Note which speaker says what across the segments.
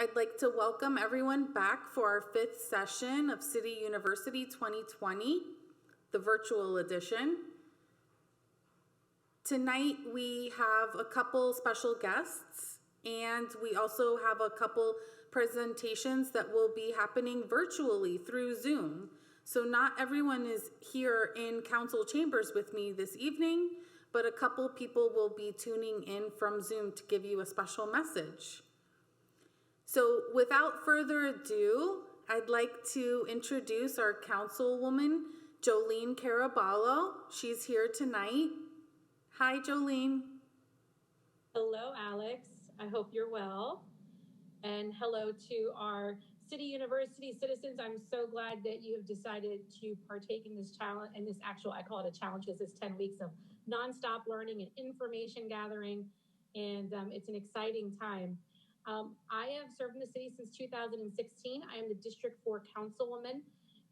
Speaker 1: I'd like to welcome everyone back for our 5th session of City University 2020, the virtual edition. Tonight we have a couple special guests, and we also have a couple presentations that will be happening virtually through Zoom. So not everyone is here in council chambers with me this evening, but a couple people will be tuning in from Zoom to give you a special message. So without further ado, I'd like to introduce our Councilwoman, Jolene Caraballo. She's here tonight. Hi, Jolene.
Speaker 2: Hello, Alex. I hope you're well. And hello to our City University citizens. I'm so glad that you have decided to partake in this challenge, and this actual, I call it a challenge because it's 10 weeks of nonstop learning and information gathering, and it's an exciting time. I have served in the city since 2016. I am the District 4 Councilwoman,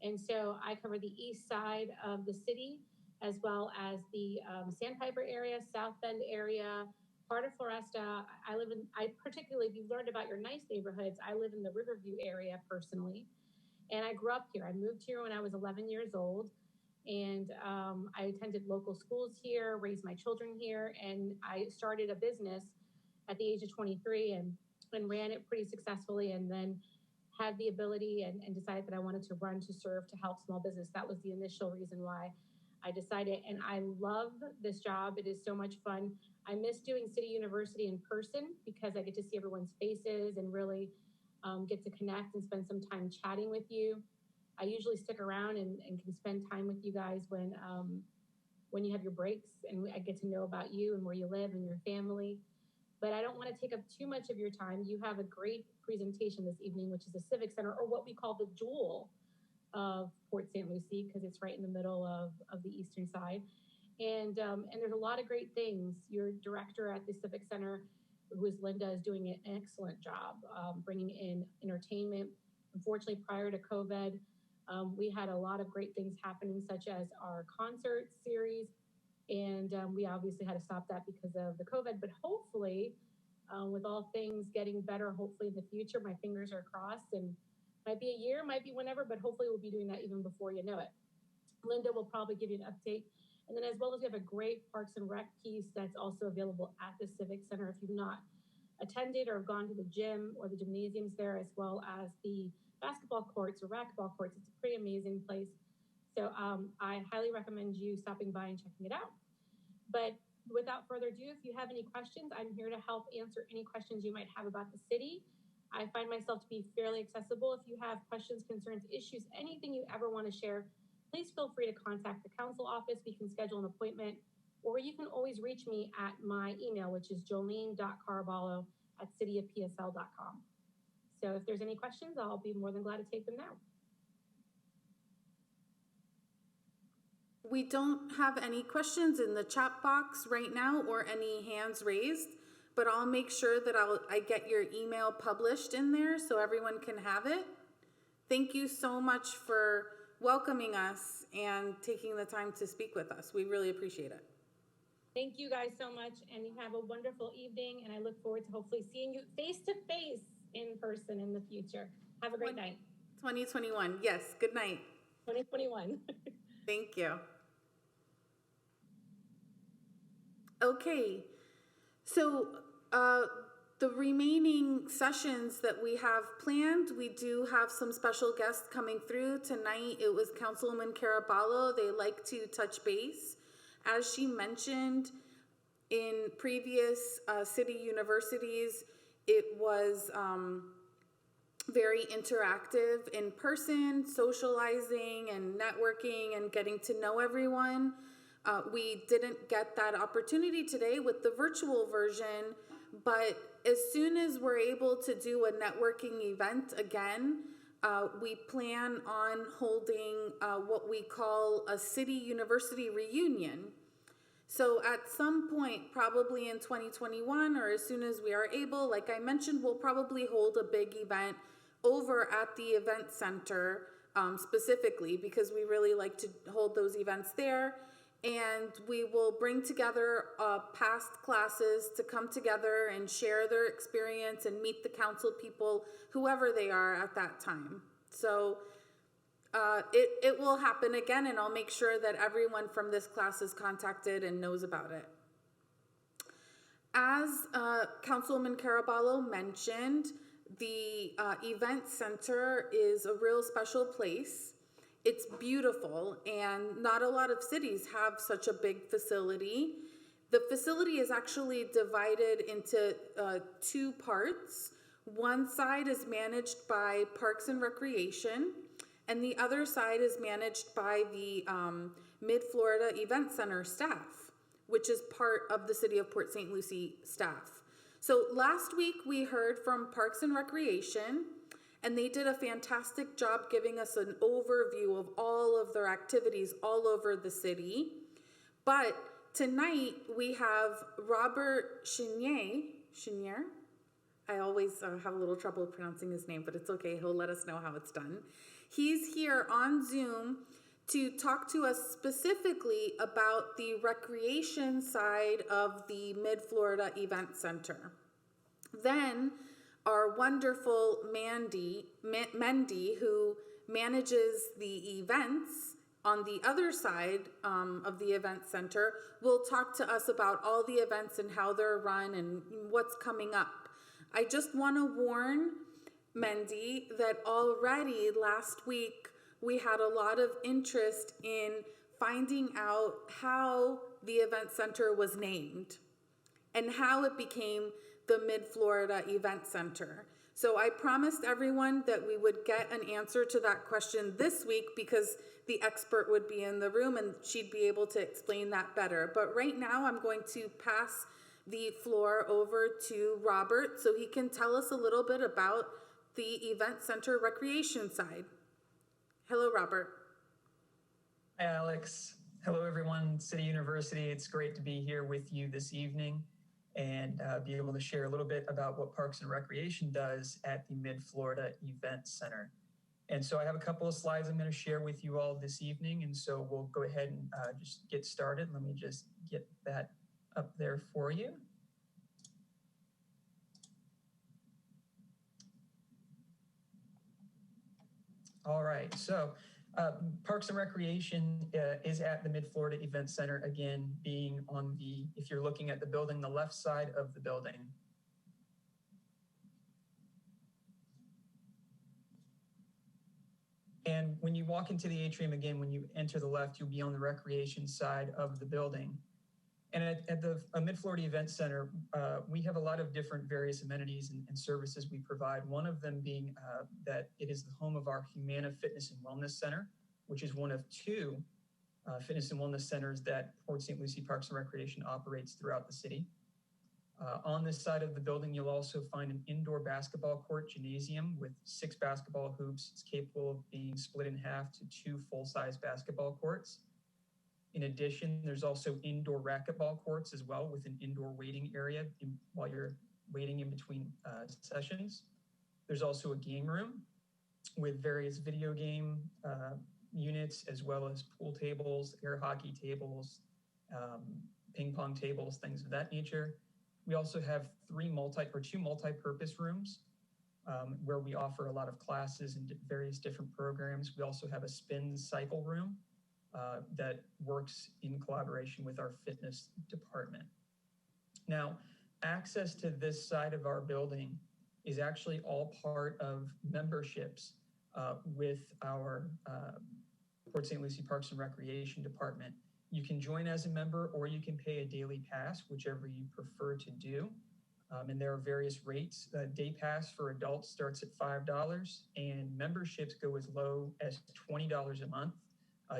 Speaker 2: and so I cover the east side of the city, as well as the Sandpiper area, South Bend area, part of Floresta. I particularly, if you've learned about your nice neighborhoods, I live in the Riverview area personally, and I grew up here. I moved here when I was 11 years old, and I attended local schools here, raised my children here, and I started a business at the age of 23 and ran it pretty successfully, and then had the ability and decided that I wanted to run to serve to help small business. That was the initial reason why I decided, and I love this job. It is so much fun. I miss doing City University in person because I get to see everyone's faces and really get to connect and spend some time chatting with you. I usually stick around and can spend time with you guys when you have your breaks, and I get to know about you and where you live and your family. But I don't want to take up too much of your time. You have a great presentation this evening, which is the Civic Center, or what we call the jewel of Port St. Lucie, because it's right in the middle of the eastern side. And there's a lot of great things. Your director at the Civic Center, who is Linda, is doing an excellent job bringing in entertainment. Unfortunately, prior to COVID, we had a lot of great things happening, such as our concert series. And we obviously had to stop that because of the COVID, but hopefully with all things getting better, hopefully in the future, my fingers are crossed, and might be a year, might be whenever, but hopefully we'll be doing that even before you know it. Linda will probably give you an update. And then as well as we have a great Parks and Rec piece that's also available at the Civic Center. If you've not attended or gone to the gym or the gymnasiums there, as well as the basketball courts or racquetball courts, it's a pretty amazing place. So I highly recommend you stopping by and checking it out. But without further ado, if you have any questions, I'm here to help answer any questions you might have about the city. I find myself to be fairly accessible. If you have questions, concerns, issues, anything you ever want to share, please feel free to contact the council office. We can schedule an appointment, or you can always reach me at my email, which is jolene.caraballo@cityofpsl.com. So if there's any questions, I'll be more than glad to take them now.
Speaker 1: We don't have any questions in the chat box right now or any hands raised, but I'll make sure that I get your email published in there so everyone can have it. Thank you so much for welcoming us and taking the time to speak with us. We really appreciate it.
Speaker 2: Thank you guys so much, and you have a wonderful evening, and I look forward to hopefully seeing you face to face in person in the future. Have a great night.
Speaker 1: 2021. Yes. Good night.
Speaker 2: 2021.
Speaker 1: Thank you. Okay. So the remaining sessions that we have planned, we do have some special guests coming through. Tonight it was Councilwoman Caraballo. They like to touch base. As she mentioned, in previous city universities, it was very interactive in person, socializing and networking and getting to know everyone. We didn't get that opportunity today with the virtual version, but as soon as we're able to do a networking event again, we plan on holding what we call a city university reunion. So at some point, probably in 2021 or as soon as we are able, like I mentioned, we'll probably hold a big event over at the event center specifically, because we really like to hold those events there. and we will bring together past classes to come together and share their experience and meet the council people, whoever they are at that time. So it will happen again, and I'll make sure that everyone from this class is contacted and knows about it. As Councilwoman Caraballo mentioned, the event center is a real special place. It's beautiful, and not a lot of cities have such a big facility. The facility is actually divided into two parts. One side is managed by Parks and Recreation, and the other side is managed by the Mid-Florida Event Center staff, which is part of the City of Port St. Lucie staff. So last week we heard from Parks and Recreation, and they did a fantastic job giving us an overview of all of their activities all over the city. But tonight we have Robert Chenier. I always have a little trouble pronouncing his name, but it's okay. He'll let us know how it's done. He's here on Zoom to talk to us specifically about the recreation side of the Mid-Florida Event Center. Then our wonderful Mendy, who manages the events on the other side of the event center, will talk to us about all the events and how they're run and what's coming up. I just want to warn Mendy that already last week we had a lot of interest in finding out how the event center was named and how it became the Mid-Florida Event Center. So I promised everyone that we would get an answer to that question this week because the expert would be in the room and she'd be able to explain that better. But right now I'm going to pass the floor over to Robert so he can tell us a little bit about the Event Center recreation side. Hello, Robert.
Speaker 3: Hi, Alex. Hello, everyone. City University. It's great to be here with you this evening and be able to share a little bit about what Parks and Recreation does at the Mid-Florida Event Center. And so I have a couple of slides I'm going to share with you all this evening. And so we'll go ahead and just get started. Let me just get that up there for you. All right, so Parks and Recreation is at the Mid-Florida Event Center, again, being on the, if you're looking at the building, the left side of the building. And when you walk into the atrium, again, when you enter the left, you'll be on the recreation side of the building. And at the Mid-Florida Event Center, we have a lot of different various amenities and services we provide. One of them being that it is the home of our Humana Fitness and Wellness Center, which is one of two fitness and wellness centers that Port St. Lucie Parks and Recreation operates throughout the city. On this side of the building, you'll also find an indoor basketball court gymnasium with 6 basketball hoops. It's capable of being split in half to 2 full-size basketball courts. In addition, there's also indoor racquetball courts as well with an indoor waiting area while you're waiting in between sessions. There's also a game room with various video game units as well as pool tables, air hockey tables, ping pong tables, things of that nature. We also have 2 multi-purpose rooms where we offer a lot of classes and various different programs. We also have a spin cycle room that works in collaboration with our fitness department. Now, access to this side of our building is actually all part of memberships with our Port St. Lucie Parks and Recreation Department. You can join as a member or you can pay a daily pass, whichever you prefer to do. And there are various rates. Day pass for adults starts at $5 and memberships go as low as $20 a month.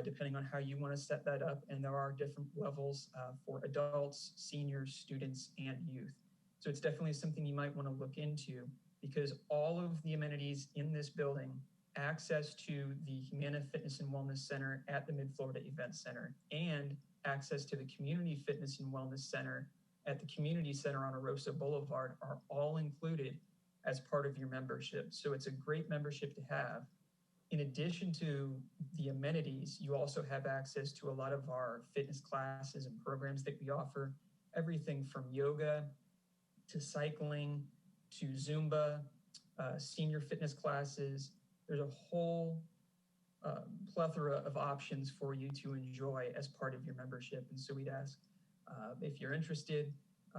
Speaker 3: Depending on how you want to set that up. And there are different levels for adults, seniors, students, and youth. So it's definitely something you might want to look into because all of the amenities in this building, access to the Humana Fitness and Wellness Center at the Mid-Florida Event Center, and access to the Community Fitness and Wellness Center at the Community Center on Arosa Boulevard are all included as part of your membership. So it's a great membership to have. In addition to the amenities, you also have access to a lot of our fitness classes and programs that we offer, everything from yoga to cycling to Zumba, senior fitness classes. There's a whole plethora of options for you to enjoy as part of your membership. And so we'd ask if you're interested,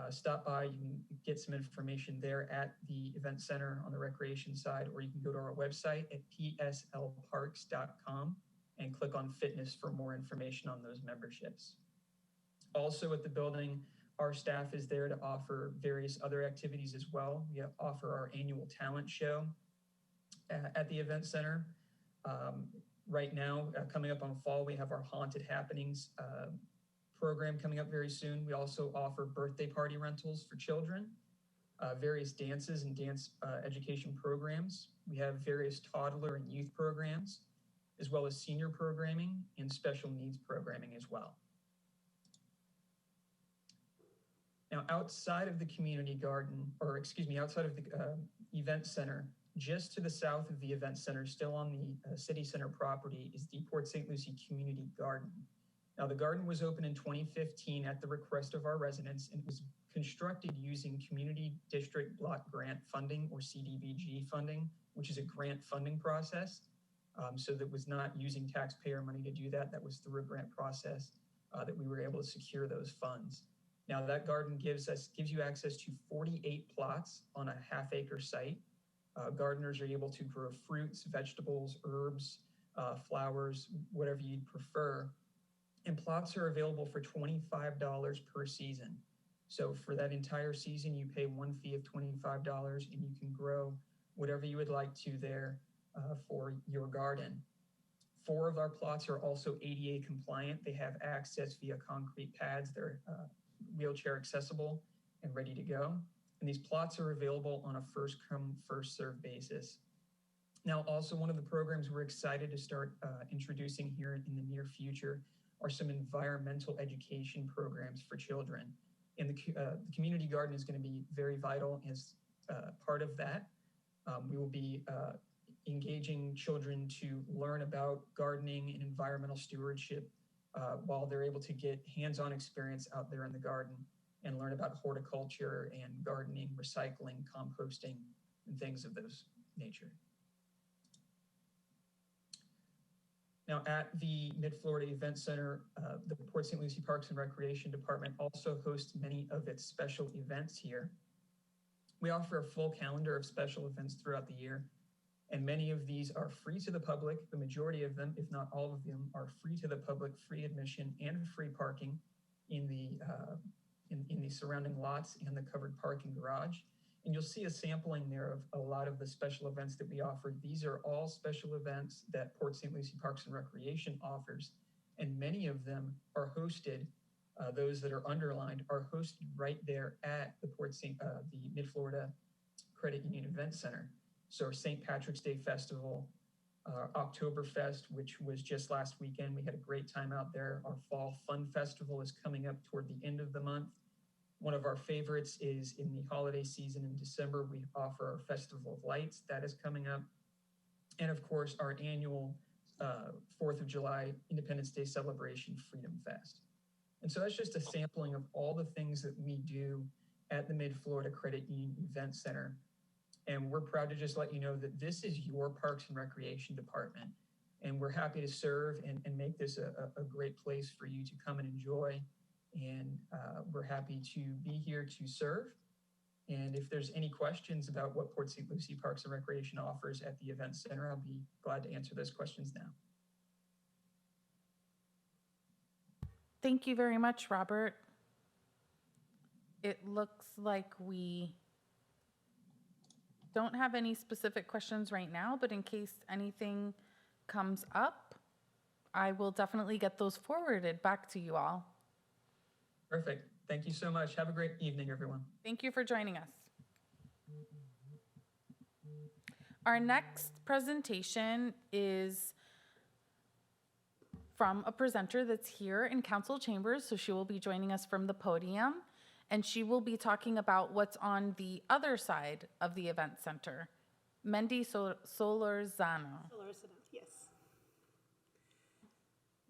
Speaker 3: stop by. You can get some information there at the event center on the recreation side, or you can go to our website at pslparks.com and click on fitness for more information on those memberships. Also at the building, our staff is there to offer various other activities as well. We offer our annual talent show at the event center. Right now, coming up on fall, we have our Haunted Happenings program coming up very soon. We also offer birthday party rentals for children, various dances and dance education programs. We have various toddler and youth programs, as well as senior programming and special needs programming as well. Now, outside of the community garden, or excuse me, outside of the event center, just to the south of the event center, still on the city center property, is the Port St. Lucie Community Garden. Now, the garden was opened in 2015 at the request of our residents, and it was constructed using Community District Block Grant Funding, or CDBG funding, which is a grant funding process. So that was not using taxpayer money to do that. That was through a grant process that we were able to secure those funds. Now, that garden gives you access to 48 plots on a half-acre site. Gardeners are able to grow fruits, vegetables, herbs, flowers, whatever you'd prefer. And plots are available for $25 per season. So for that entire season, you pay one fee of $25 and you can grow whatever you would like to there for your garden. 4 of our plots are also ADA compliant. They have access via concrete pads. They're wheelchair accessible and ready to go. And these plots are available on a first come, first served basis. Now, also one of the programs we're excited to start introducing here in the near future are some environmental education programs for children. And the community garden is going to be very vital as part of that. We will be engaging children to learn about gardening and environmental stewardship while they're able to get hands-on experience out there in the garden and learn about horticulture and gardening, recycling, composting, and things of those nature. Now, at the Midflorida Event Center, the Port St. Lucie Parks and Recreation Department also hosts many of its special events here. We offer a full calendar of special events throughout the year, and many of these are free to the public. The majority of them, if not all of them, are free to the public, free admission and free parking in the surrounding lots and the covered parking garage. And you'll see a sampling there of a lot of the special events that we offer. These are all special events that Port St. Lucie Parks and Recreation offers, and many of them are hosted. Those that are underlined are hosted right there at the Midflorida Credit Union Event Center. So our St. Patrick's Day Festival, Oktoberfest, which was just last weekend. We had a great time out there. Our Fall Fun Festival is coming up toward the end of the month. One of our favorites is in the holiday season in December. We offer our Festival of Lights. That is coming up. And of course, our annual 4th of July Independence Day celebration, Freedom Fest. And so that's just a sampling of all the things that we do at the Mid-Florida Credit Union Event Center. And we're proud to just let you know that this is your Parks and Recreation Department. And we're happy to serve and make this a great place for you to come and enjoy. And we're happy to be here to serve. And if there's any questions about what Port St. Lucie Parks and Recreation offers at the Event Center, I'll be glad to answer those questions now.
Speaker 1: Thank you very much, Robert. It looks like we don't have any specific questions right now, but in case anything comes up, I will definitely get those forwarded back to you all.
Speaker 3: Perfect. Thank you so much. Have a great evening, everyone.
Speaker 1: Thank you for joining us. Our next presentation is from a presenter that's here in council chambers, so she will be joining us from the podium, and she will be talking about what's on the other side of the event center. Mendy Solorzano.
Speaker 4: Solorzano, yes.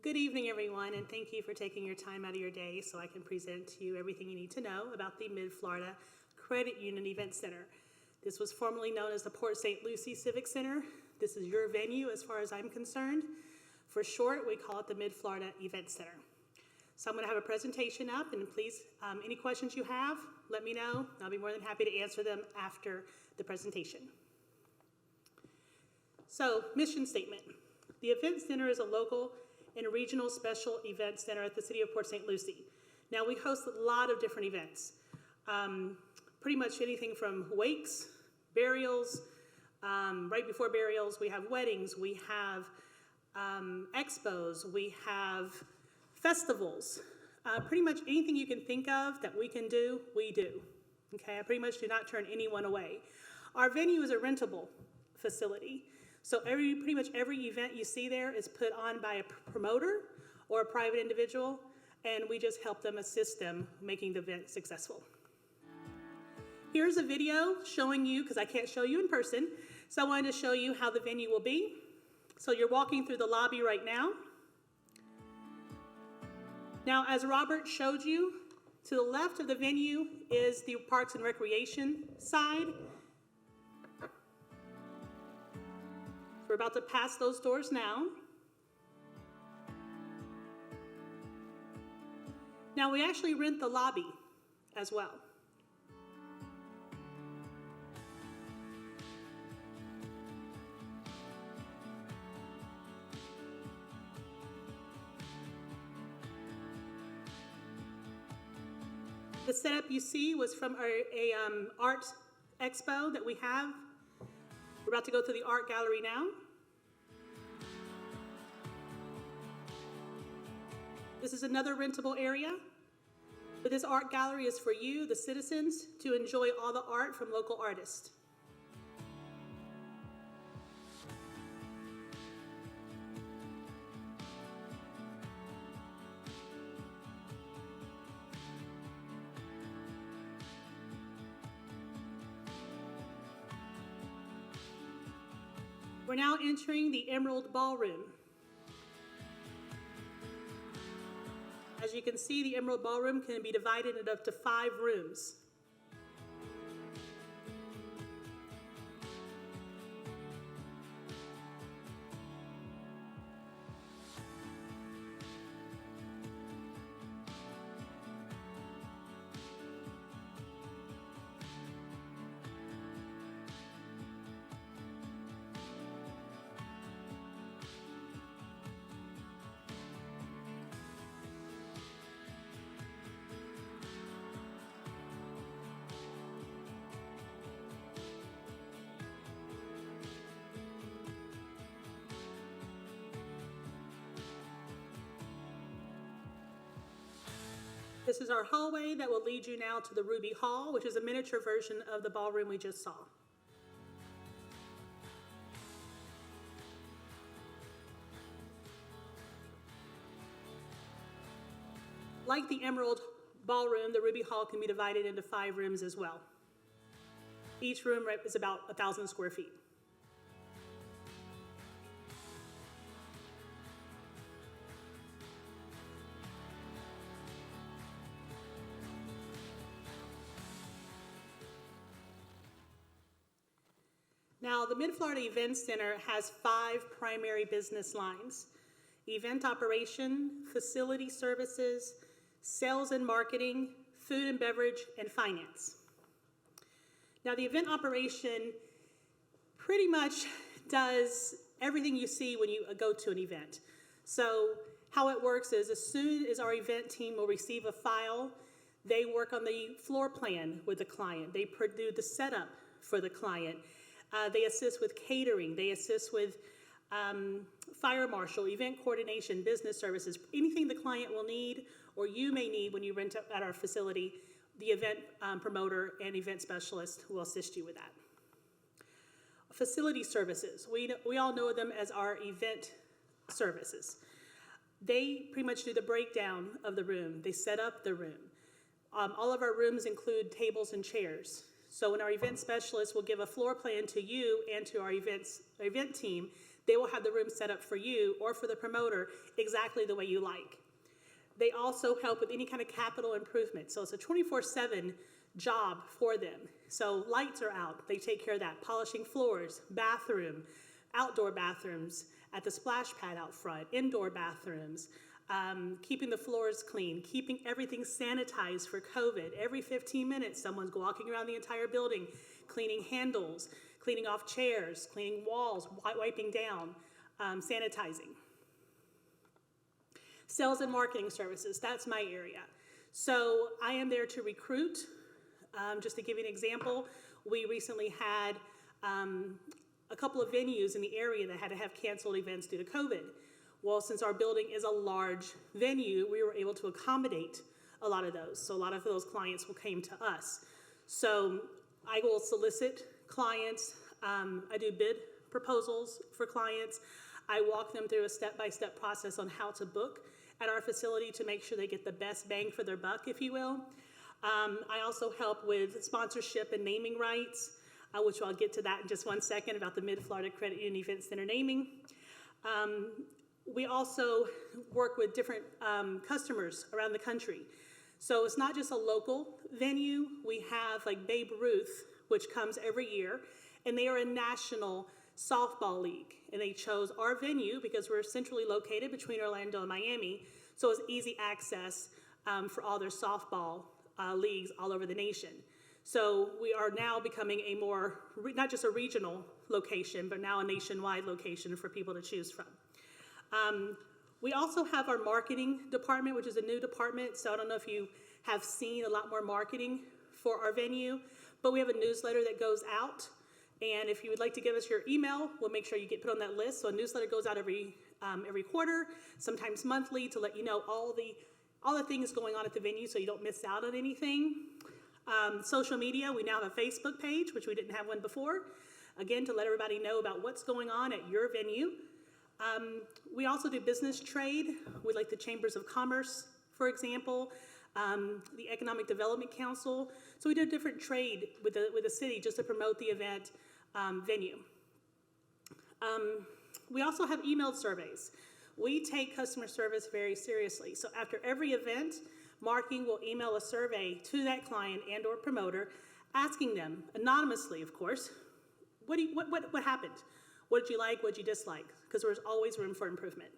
Speaker 4: Good evening, everyone, and thank you for taking your time out of your day so I can present to you everything you need to know about the Mid-Florida Credit Union Event Center. This was formerly known as the Port St. Lucie Civic Center. This is your venue as far as I'm concerned. For short, we call it the Mid-Florida Event Center. So I'm going to have a presentation up, and please, any questions you have, let me know. I'll be more than happy to answer them after the presentation. So, mission statement. The Event Center is a local and regional special event center at the City of Port St. Lucie. Now, we host a lot of different events, pretty much anything from wakes, burials, right before burials, we have weddings, we have expos, we have festivals, pretty much anything you can think of that we can do, we do. Okay, I pretty much do not turn anyone away. Our venue is a rentable facility. So pretty much every event you see there is put on by a promoter or a private individual, and we just help them, assist them making the event successful. Here's a video showing you, because I can't show you in person, so I wanted to show you how the venue will be. So you're walking through the lobby right now. Now, as Robert showed you, to the left of the venue is the Parks and Recreation side. We're about to pass those doors now. Now we actually rent the lobby as well. The setup you see was from a art expo that we have. We're about to go through the art gallery now. This is another rentable area, but this art gallery is for you, the citizens, to enjoy all the art from local artists. We're now entering the Emerald Ballroom. As you can see, the Emerald Ballroom can be divided into up to 5 rooms. This is our hallway that will lead you now to the Ruby Hall, which is a miniature version of the ballroom we just saw. Like the Emerald Ballroom, the Ruby Hall can be divided into 5 rooms as well. Each room is about 1,000 square feet. Now, the Mid-Florida Event Center has 5 primary business lines: event operation, facility services, sales and marketing, food and beverage, and finance. Now, the event operation pretty much does everything you see when you go to an event. So how it works is, as soon as our event team will receive a file, they work on the floor plan with the client. They do the setup for the client. They assist with catering. They assist with fire marshal, event coordination, business services, anything the client will need or you may need when you rent at our facility. The event promoter and event specialist will assist you with that. Facility services, we all know them as our event services. They pretty much do the breakdown of the room. They set up the room. All of our rooms include tables and chairs. So when our event specialist will give a floor plan to you and to our event team, they will have the room set up for you or for the promoter exactly the way you like. They also help with any kind of capital improvement. So it's a 24/7 job for them. So lights are out, they take care of that. Polishing floors, bathroom, outdoor bathrooms at the splash pad out front, indoor bathrooms, keeping the floors clean, keeping everything sanitized for COVID. Every 15 minutes, someone's walking around the entire building, cleaning handles, cleaning off chairs, cleaning walls, wiping down, sanitizing. Sales and marketing services, that's my area. So I am there to recruit. Just to give you an example, we recently had a couple of venues in the area that had to have canceled events due to COVID. Well, since our building is a large venue, we were able to accommodate a lot of those. So a lot of those clients came to us. So I will solicit clients. I do bid proposals for clients. I walk them through a step-by-step process on how to book at our facility to make sure they get the best bang for their buck, if you will. I also help with sponsorship and naming rights, which I'll get to that in just one second about the Mid-Florida Credit Union Event Center naming. We also work with different customers around the country. So it's not just a local venue. We have like Babe Ruth, which comes every year, and they are a national softball league. And they chose our venue because we're centrally located between Orlando and Miami, so it's easy access for all their softball leagues all over the nation. So we are now becoming a more, not just a regional location, but now a nationwide location for people to choose from. We also have our marketing department, which is a new department. So I don't know if you have seen a lot more marketing for our venue, but we have a newsletter that goes out. And if you would like to give us your email, we'll make sure you get put on that list. So a newsletter goes out every quarter, sometimes monthly, to let you know all the things going on at the venue so you don't miss out on anything. Social media, we now have a Facebook page, which we didn't have one before. Again, to let everybody know about what's going on at your venue. We also do business trade with like the Chambers of Commerce, for example, the Economic Development Council. So we do different trade with the city just to promote the event venue. We also have emailed surveys. We take customer service very seriously. So after every event, marketing will email a survey to that client and or promoter, asking them, anonymously of course, what happened? What did you like? What did you dislike? Because there's always room for improvement.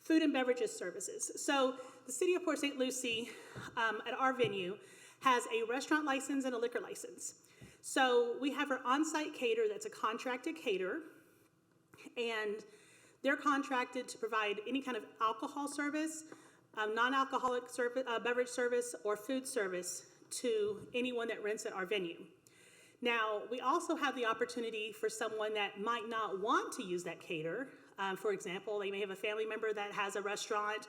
Speaker 4: Food and beverages services. So the City of Port St. Lucie at our venue has a restaurant license and a liquor license. So we have our on-site caterer that's a contracted caterer, and they're contracted to provide any kind of alcohol service, non-alcoholic beverage service, or food service to anyone that rents at our venue. Now, we also have the opportunity for someone that might not want to use that caterer. For example, they may have a family member that has a restaurant,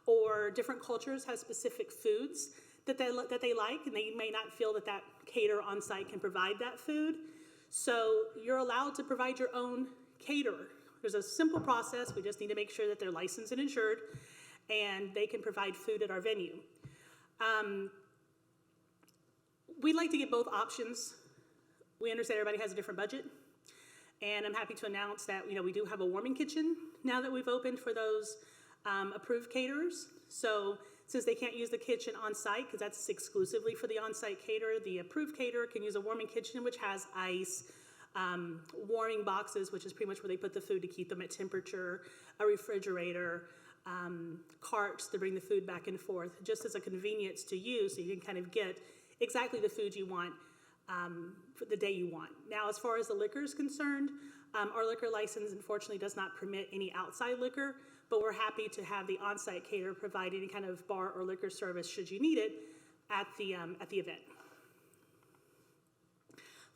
Speaker 4: or different cultures have specific foods that they like, and they may not feel that that caterer on site can provide that food. So you're allowed to provide your own caterer. There's a simple process. We just need to make sure that they're licensed and insured, and they can provide food at our venue. We'd like to get both options. We understand everybody has a different budget, and I'm happy to announce that we do have a warming kitchen now that we've opened for those approved caterers. So since they can't use the kitchen on site, because that's exclusively for the on-site caterer, the approved caterer can use a warming kitchen, which has ice, warming boxes, which is pretty much where they put the food to keep them at temperature, a refrigerator, carts to bring the food back and forth, just as a convenience to you, so you can kind of get exactly the food you want for the day you want. Now, as far as the liquor is concerned, our liquor license unfortunately does not permit any outside liquor, but we're happy to have the on-site caterer provide any kind of bar or liquor service should you need it at the event.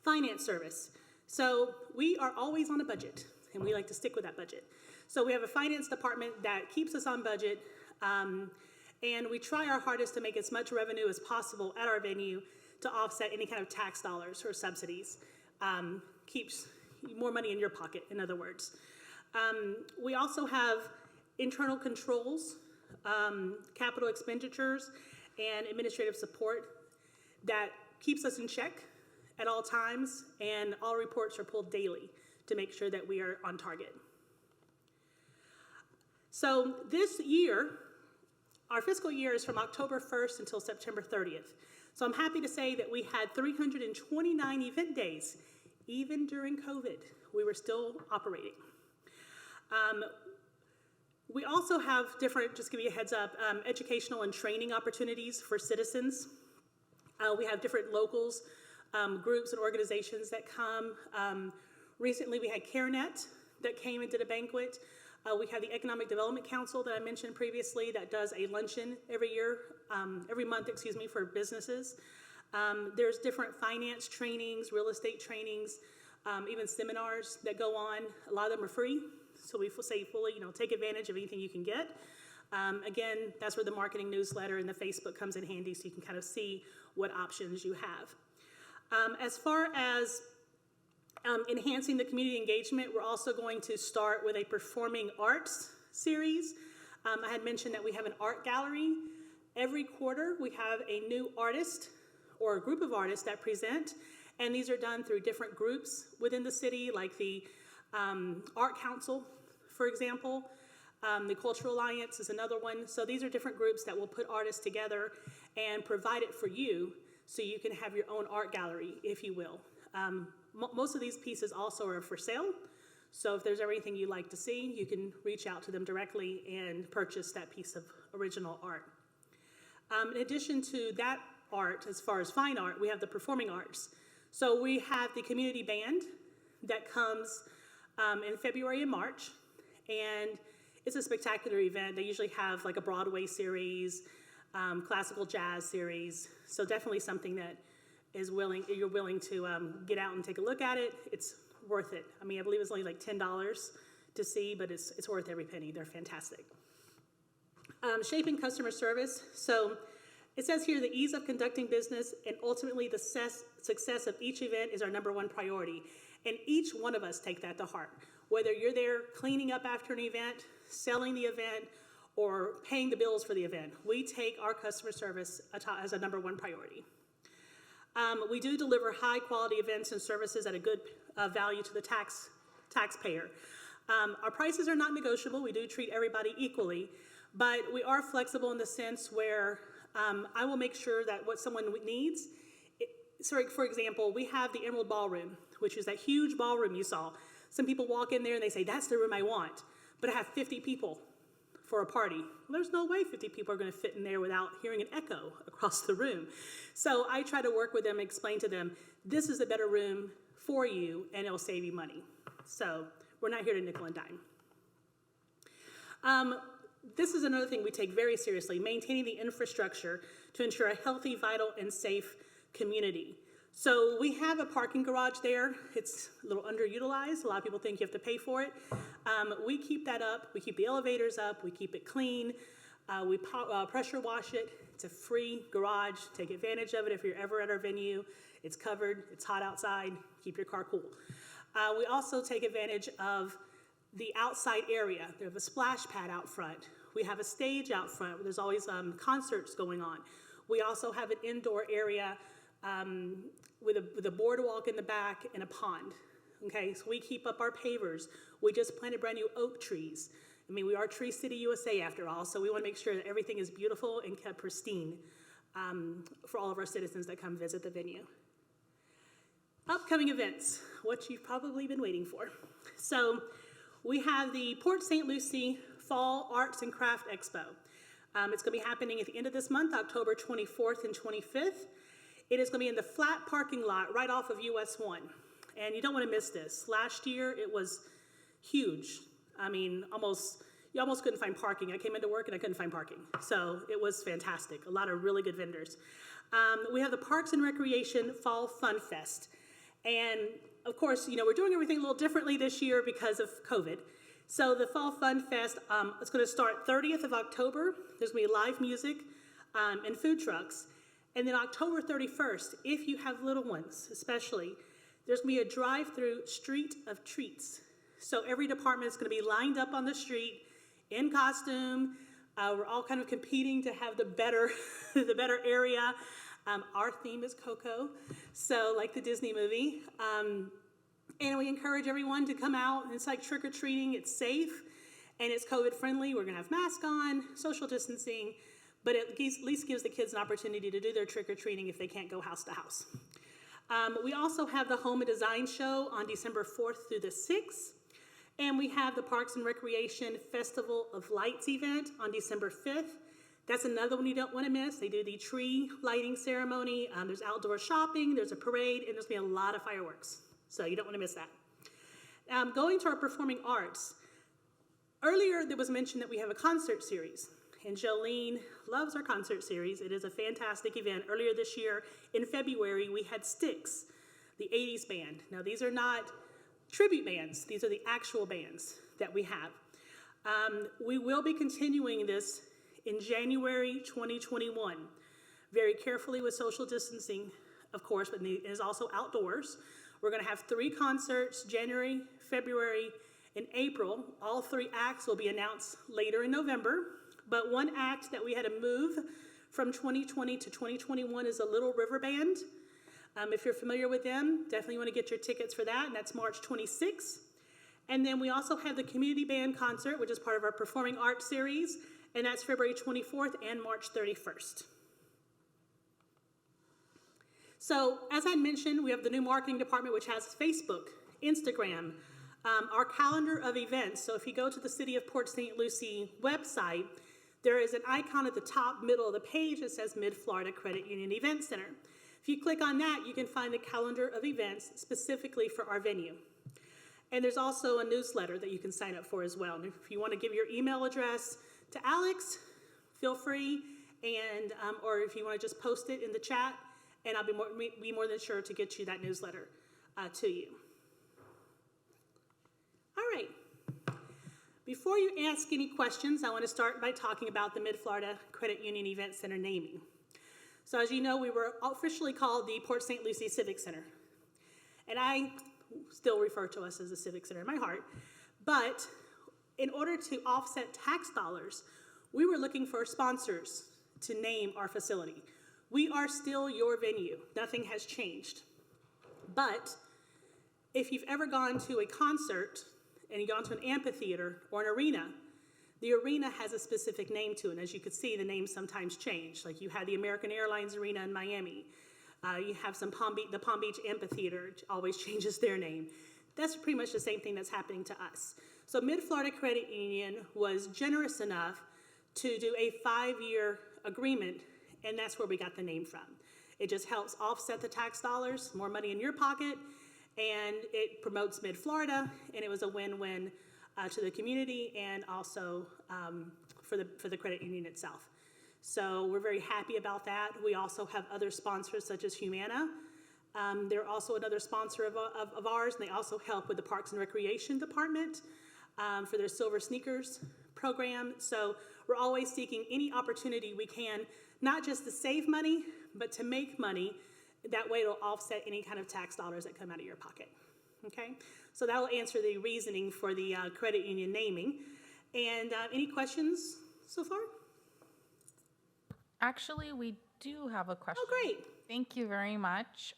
Speaker 4: Finance service. So we are always on a budget, and we like to stick with that budget. So we have a finance department that keeps us on budget, and we try our hardest to make as much revenue as possible at our venue to offset any kind of tax dollars or subsidies. Keeps more money in your pocket, in other words. We also have internal controls, capital expenditures, and administrative support that keeps us in check at all times, and all reports are pulled daily to make sure that we are on target. So this year, our fiscal year is from October 1st until September 30th. So I'm happy to say that we had 329 event days. Even during COVID, we were still operating. We also have different, just give you a heads up, educational and training opportunities for citizens. We have different locals, groups and organizations that come. Recently we had CareNet that came and did a banquet. We have the Economic Development Council that I mentioned previously that does a luncheon every month, for businesses. There's different finance trainings, real estate trainings, even seminars that go on. A lot of them are free, so we say fully, take advantage of anything you can get. Again, that's where the marketing newsletter and the Facebook comes in handy, so you can kind of see what options you have. As far as enhancing the community engagement, we're also going to start with a performing arts series. I had mentioned that we have an art gallery. Every quarter, we have a new artist or a group of artists that present, and these are done through different groups within the city, like the Art Council, for example. The Cultural Alliance is another one. So these are different groups that will put artists together and provide it for you so you can have your own art gallery, if you will. Most of these pieces also are for sale. So if there's anything you'd like to see, you can reach out to them directly and purchase that piece of original art. In addition to that art, as far as fine art, we have the performing arts. So we have the community band that comes in February and March, and it's a spectacular event. They usually have like a Broadway series, classical jazz series, so definitely something that you're willing to get out and take a look at it. It's worth it. I mean, I believe it's only like $10 to see, but it's worth every penny. They're fantastic. Shaping customer service. So it says here the ease of conducting business and ultimately the success of each event is our #1 priority. And each one of us take that to heart. Whether you're there cleaning up after an event, selling the event, or paying the bills for the event, we take our customer service as a #1 priority. We do deliver high quality events and services at a good value to the taxpayer. Our prices are not negotiable. We do treat everybody equally, but we are flexible in the sense where I will make sure that what someone needs, for example, we have the Emerald Ballroom, which is that huge ballroom you saw. Some people walk in there and they say, that's the room I want, but I have 50 people for a party. Well, there's no way 50 people are going to fit in there without hearing an echo across the room. So I try to work with them, explain to them, this is a better room for you and it'll save you money. So we're not here to nickel and dime. This is another thing we take very seriously, maintaining the infrastructure to ensure a healthy, vital, and safe community. So we have a parking garage there. It's a little underutilized. A lot of people think you have to pay for it. We keep that up. We keep the elevators up. We keep it clean. We pressure wash it. It's a free garage. Take advantage of it if you're ever at our venue. It's covered. It's hot outside. Keep your car cool. We also take advantage of the outside area. There's a splash pad out front. We have a stage out front where there's always concerts going on. We also have an indoor area with a boardwalk in the back and a pond. Okay, so we keep up our pavers. We just planted brand new oak trees. I mean, we are Tree City, USA after all, so we want to make sure that everything is beautiful and kept pristine for all of our citizens that come visit the venue. Upcoming events, what you've probably been waiting for. So we have the Port St. Lucie Fall Arts and Craft Expo. It's going to be happening at the end of this month, October 24th and 25th. It is going to be in the flat parking lot right off of US 1. And you don't want to miss this. Last year, it was huge. I mean, you almost couldn't find parking. I came into work and I couldn't find parking. So it was fantastic. A lot of really good vendors. We have the Parks and Recreation Fall Fun Fest. And of course, we're doing everything a little differently this year because of COVID. So the Fall Fun Fest, it's going to start 30th of October. There's going to be live music and food trucks. And then October 31st, if you have little ones especially, there's going to be a drive-through Street of Treats. So every department is going to be lined up on the street in costume. We're all kind of competing to have the better area. Our theme is Coco, so like the Disney movie. And we encourage everyone to come out. It's like trick-or-treating. It's safe and it's COVID-friendly. We're gonna have masks on, social distancing, but it at least gives the kids an opportunity to do their trick-or-treating if they can't go house to house. We also have the Home and Design Show on December 4th through the 6th. And we have the Parks and Recreation Festival of Lights event on December 5th. That's another one you don't want to miss. They do the tree lighting ceremony. There's outdoor shopping, there's a parade, and there's going to be a lot of fireworks. So you don't want to miss that. Going to our performing arts. Earlier, there was mention that we have a concert series. And Jolene loves our concert series. It is a fantastic event. Earlier this year, in February, we had Styx, the 80s band. Now, these are not tribute bands. These are the actual bands that we have. We will be continuing this in January 2021, very carefully with social distancing, of course, but it is also outdoors. We're going to have 3 concerts, January, February, and April. All 3 acts will be announced later in November, but one act that we had to move from 2020 to 2021 is a Little River Band. If you're familiar with them, definitely want to get your tickets for that, and that's March 26th. And then we also have the Community Band Concert, which is part of our Performing Arts series, and that's February 24th and March 31st. So, as I mentioned, we have the new marketing department, which has Facebook, Instagram, our calendar of events. So if you go to the City of Port St. Lucie website, there is an icon at the top middle of the page that says Mid-Florida Credit Union Event Center. If you click on that, you can find the calendar of events specifically for our venue. And there's also a newsletter that you can sign up for as well. And if you want to give your email address to Alex, feel free, and or if you want to just post it in the chat, and I'll be more than sure to get you that newsletter to you. All right. Before you ask any questions, I want to start by talking about the Mid-Florida Credit Union Event Center naming. So as you know, we were officially called the Port St. Lucie Civic Center. And I still refer to us as the Civic Center in my heart. But in order to offset tax dollars, we were looking for sponsors to name our facility. We are still your venue. Nothing has changed. But if you've ever gone to a concert and you've gone to an amphitheater or an arena, the arena has a specific name to it. And as you can see, the names sometimes change. Like you had the American Airlines Arena in Miami. You have the Palm Beach Amphitheater always changes their name. That's pretty much the same thing that's happening to us. So Mid-Florida Credit Union was generous enough to do a 5-year agreement, and that's where we got the name from. It just helps offset the tax dollars, more money in your pocket, and it promotes Mid-Florida, and it was a win-win to the community and also for the credit union itself. So we're very happy about that. We also have other sponsors such as Humana. They're also another sponsor of ours, and they also help with the Parks and Recreation Department for their Silver Sneakers program. So we're always seeking any opportunity we can, not just to save money, but to make money. That way it'll offset any kind of tax dollars that come out of your pocket. Okay? So that will answer the reasoning for the credit union naming. And any questions so far?
Speaker 5: Actually, we do have a question.
Speaker 4: Oh, great.
Speaker 5: Thank you very much.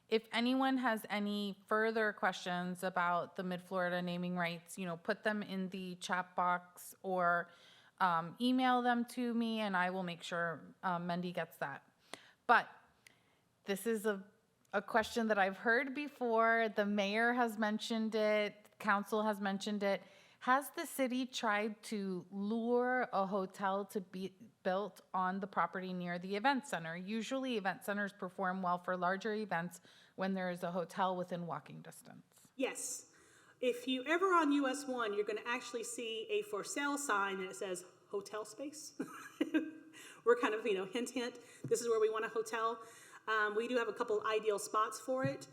Speaker 5: If anyone has any further questions about the Mid-Florida naming rights, put them in the chat box or email them to me, and I will make sure Mendy gets that. But this is a question that I've heard before. The mayor has mentioned it. Council has mentioned it. Has the city tried to lure a hotel to be built on the property near the event center? Usually event centers perform well for larger events when there is a hotel within walking distance.
Speaker 4: Yes. If you ever on US 1, you're going to actually see a for sale sign that says hotel space. We're kind of, hint, hint, this is where we want a hotel. We do have a couple ideal spots for it.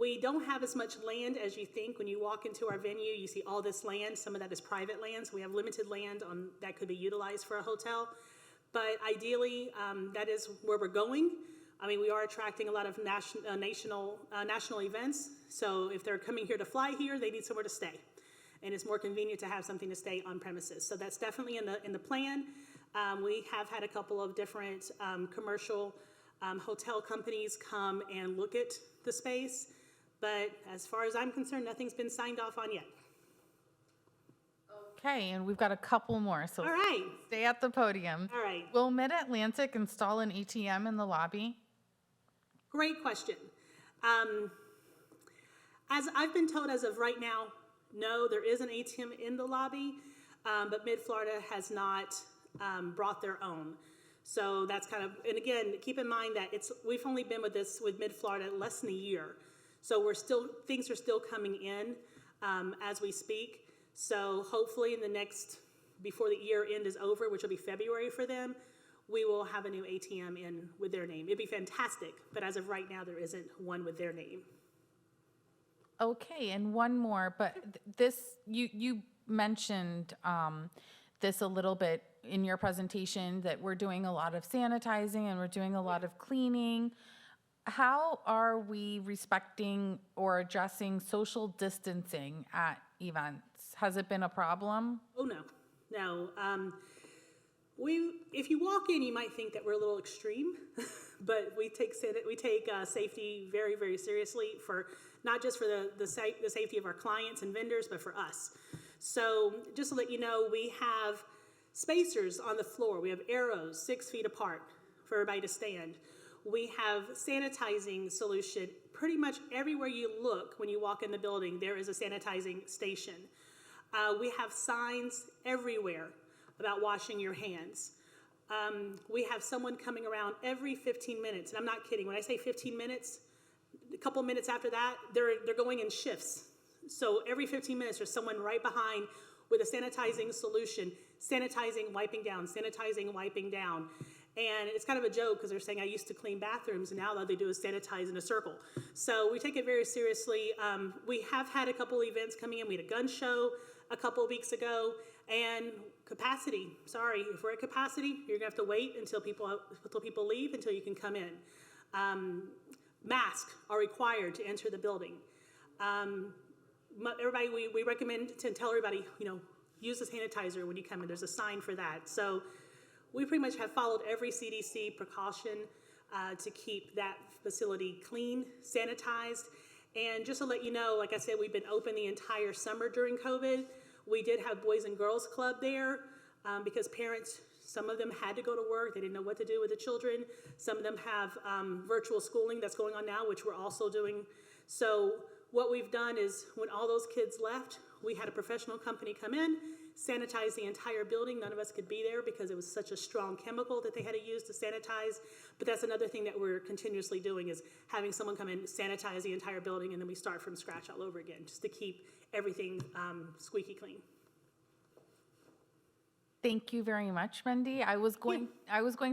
Speaker 4: We don't have as much land as you think. When you walk into our venue, you see all this land. Some of that is private land, so we have limited land that could be utilized for a hotel. But ideally, that is where we're going. I mean, we are attracting a lot of national events. So if they're coming here to fly here, they need somewhere to stay. And it's more convenient to have something to stay on premises. So that's definitely in the plan. We have had a couple of different commercial hotel companies come and look at the space. But as far as I'm concerned, nothing's been signed off on yet.
Speaker 5: Okay, and we've got a couple more, so
Speaker 4: All right.
Speaker 5: stay at the podium.
Speaker 4: All right.
Speaker 5: Will Mid-Atlantic install an ATM in the lobby?
Speaker 4: Great question. As I've been told as of right now, no, there is an ATM in the lobby, but Mid-Florida has not brought their own. So that's kind of, and again, keep in mind that we've only been with Mid-Florida less than a year. So things are still coming in as we speak. So hopefully before the year end is over, which will be February for them, we will have a new ATM in with their name. It'd be fantastic, but as of right now, there isn't one with their name.
Speaker 5: Okay, and one more, but this, you mentioned this a little bit in your presentation, that we're doing a lot of sanitizing and we're doing a lot of cleaning. How are we respecting or addressing social distancing at events? Has it been a problem?
Speaker 4: Oh, no. If you walk in, you might think that we're a little extreme, but we take safety very, very seriously, for not just for the safety of our clients and vendors, but for us. So just to let you know, we have spacers on the floor. We have arrows 6 feet apart for everybody to stand. We have sanitizing solution. Pretty much everywhere you look when you walk in the building, there is a sanitizing station. We have signs everywhere about washing your hands. We have someone coming around every 15 minutes, and I'm not kidding. When I say 15 minutes, a couple minutes after that, they're going in shifts. So every 15 minutes, there's someone right behind with a sanitizing solution, sanitizing, wiping down, sanitizing, wiping down. And it's kind of a joke because they're saying I used to clean bathrooms, and now all they do is sanitize in a circle. So we take it very seriously. We have had a couple events coming in. We had a gun show a couple of weeks ago, and capacity. Sorry, if we're at capacity, you're gonna have to wait until people leave until you can come in. Masks are required to enter the building. Everybody, we recommend to tell everybody, use the sanitizer when you come in. There's a sign for that. So we pretty much have followed every CDC precaution to keep that facility clean, sanitized. And just to let you know, like I said, we've been open the entire summer during COVID. We did have Boys and Girls Club there because parents, some of them had to go to work. They didn't know what to do with the children. Some of them have virtual schooling that's going on now, which we're also doing. So what we've done is when all those kids left, we had a professional company come in, sanitize the entire building. None of us could be there because it was such a strong chemical that they had to use to sanitize. But that's another thing that we're continuously doing, is having someone come in, sanitize the entire building, and then we start from scratch all over again, just to keep everything squeaky clean.
Speaker 5: Thank you very much, Wendy. I was going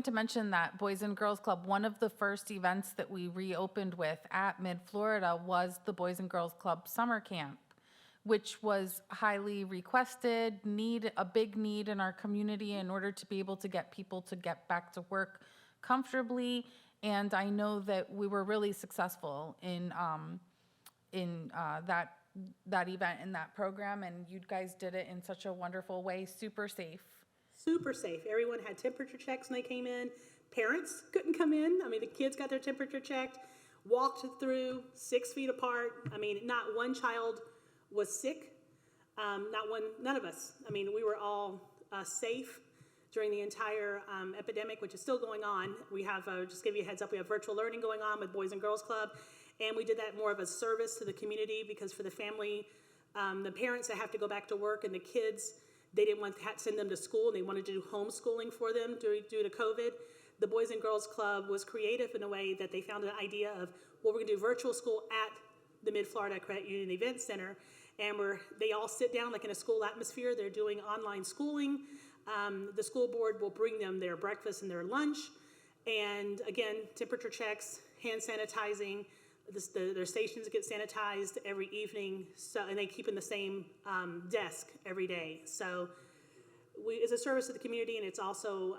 Speaker 5: to mention that Boys and Girls Club, one of the first events that we reopened with at Mid-Florida was the Boys and Girls Club Summer Camp, which was highly requested, a big need in our community in order to be able to get people to get back to work comfortably. And I know that we were really successful in that event and that program, and you guys did it in such a wonderful way, super safe.
Speaker 4: Super safe. Everyone had temperature checks when they came in. Parents couldn't come in. I mean, the kids got their temperature checked, walked through 6 feet apart. I mean, not one child was sick. None of us. I mean, we were all safe during the entire epidemic, which is still going on. We have, just give you a heads up, we have virtual learning going on with Boys and Girls Club. And we did that more of a service to the community because for the family, the parents that have to go back to work and the kids, they didn't want to send them to school. They wanted to do homeschooling for them due to COVID. The Boys and Girls Club was creative in a way that they found an idea of, well, we're going to do virtual school at the Mid-Florida Credit Union Event Center. And they all sit down like in a school atmosphere. They're doing online schooling. The school board will bring them their breakfast and their lunch. And again, temperature checks, hand sanitizing. Their stations get sanitized every evening, and they keep in the same desk every day. So it's a service to the community, and it's also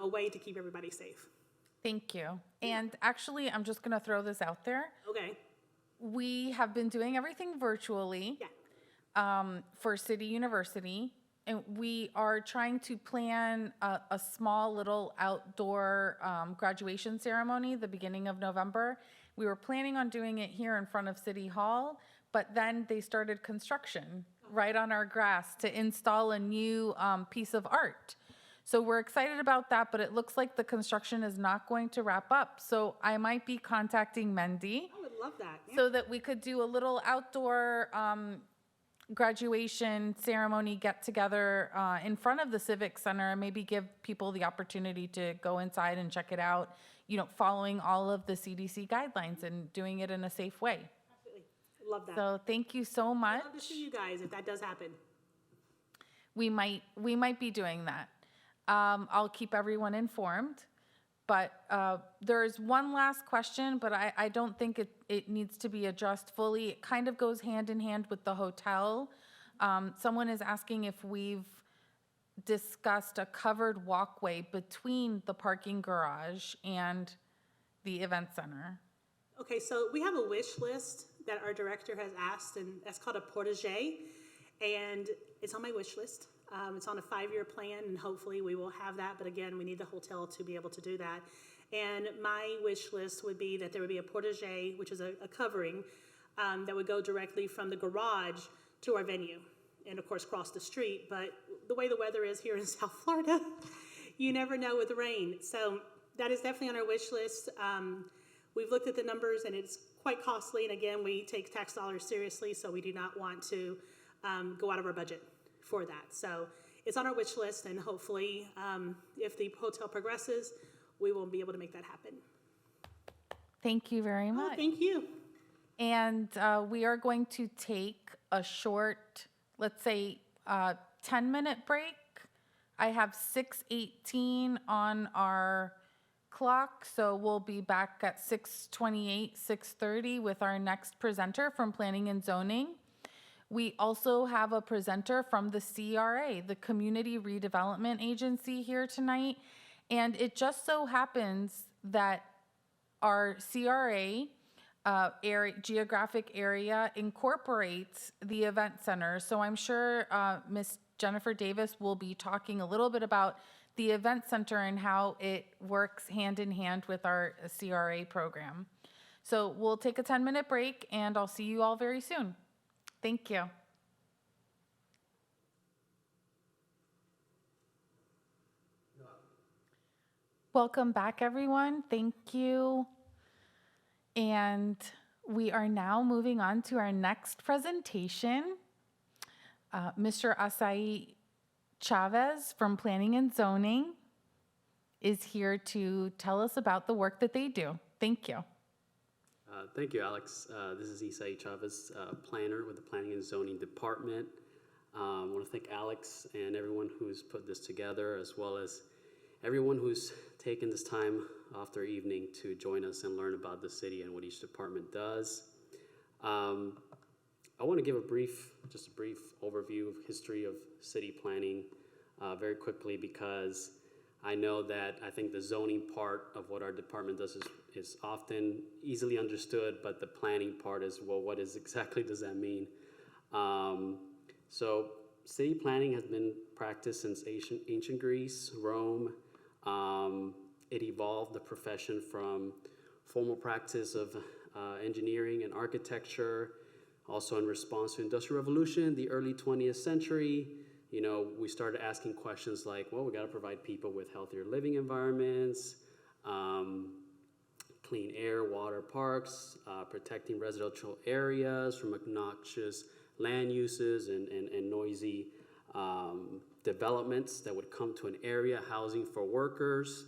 Speaker 4: a way to keep everybody safe.
Speaker 5: Thank you. And actually, I'm just going to throw this out there.
Speaker 4: Okay.
Speaker 5: We have been doing everything virtually for City University, and we are trying to plan a small little outdoor graduation ceremony the beginning of November. We were planning on doing it here in front of City Hall, but then they started construction right on our grass to install a new piece of art. So we're excited about that, but it looks like the construction is not going to wrap up. So I might be contacting Mendy
Speaker 4: I would love that. Yeah.
Speaker 5: so that we could do a little outdoor graduation ceremony get together in front of the Civic Center and maybe give people the opportunity to go inside and check it out, you know, following all of the CDC guidelines and doing it in a safe way.
Speaker 4: Absolutely. Love that.
Speaker 5: So thank you so much.
Speaker 4: I'd love to see you guys if that does happen.
Speaker 5: We might be doing that. I'll keep everyone informed. But there's one last question, but I don't think it needs to be addressed fully. It kind of goes hand in hand with the hotel. Someone is asking if we've discussed a covered walkway between the parking garage and the event center.
Speaker 4: Okay, so we have a wish list that our director has asked, and that's called a portage, and it's on my wish list. It's on a 5-year plan, and hopefully we will have that, but again, we need the hotel to be able to do that. And my wish list would be that there would be a portage, which is a covering, that would go directly from the garage to our venue, and of course cross the street. But the way the weather is here in South Florida, you never know with rain. So that is definitely on our wish list. We've looked at the numbers, and it's quite costly, and again, we take tax dollars seriously, so we do not want to go out of our budget for that. So it's on our wish list, and hopefully if the hotel progresses, we will be able to make that happen.
Speaker 5: Thank you very much.
Speaker 4: Oh, thank you.
Speaker 5: And we are going to take a short, let's say, 10-minute break. I have 6:18 on our clock, so we'll be back at 6:28, 6:30 with our next presenter from Planning and Zoning. We also have a presenter from the CRA, the Community Redevelopment Agency, here tonight. And it just so happens that our CRA geographic area incorporates the event center. So I'm sure Ms. Jennifer Davis will be talking a little bit about the event center and how it works hand in hand with our CRA program. So we'll take a 10-minute break, and I'll see you all very soon. Thank you. Welcome back, everyone. Thank you. And we are now moving on to our next presentation. Mr. Asai Chavez from Planning and Zoning is here to tell us about the work that they do. Thank you.
Speaker 6: Thank you, Alex. This is Isai Chavez, planner with the Planning and Zoning Department. I want to thank Alex and everyone who's put this together, as well as everyone who's taken this time off their evening to join us and learn about the city and what each department does. I want to give just a brief overview of history of city planning very quickly, because I know that I think the zoning part of what our department does is often easily understood, but the planning part is, well, what exactly does that mean? So city planning has been practiced since ancient Greece, Rome. It evolved the profession from formal practice of engineering and architecture, also in response to Industrial Revolution, the early 20th century. You know, we started asking questions like, well, we got to provide people with healthier living environments, clean air, water, parks, protecting residential areas from obnoxious land uses and noisy developments that would come to an area, housing for workers.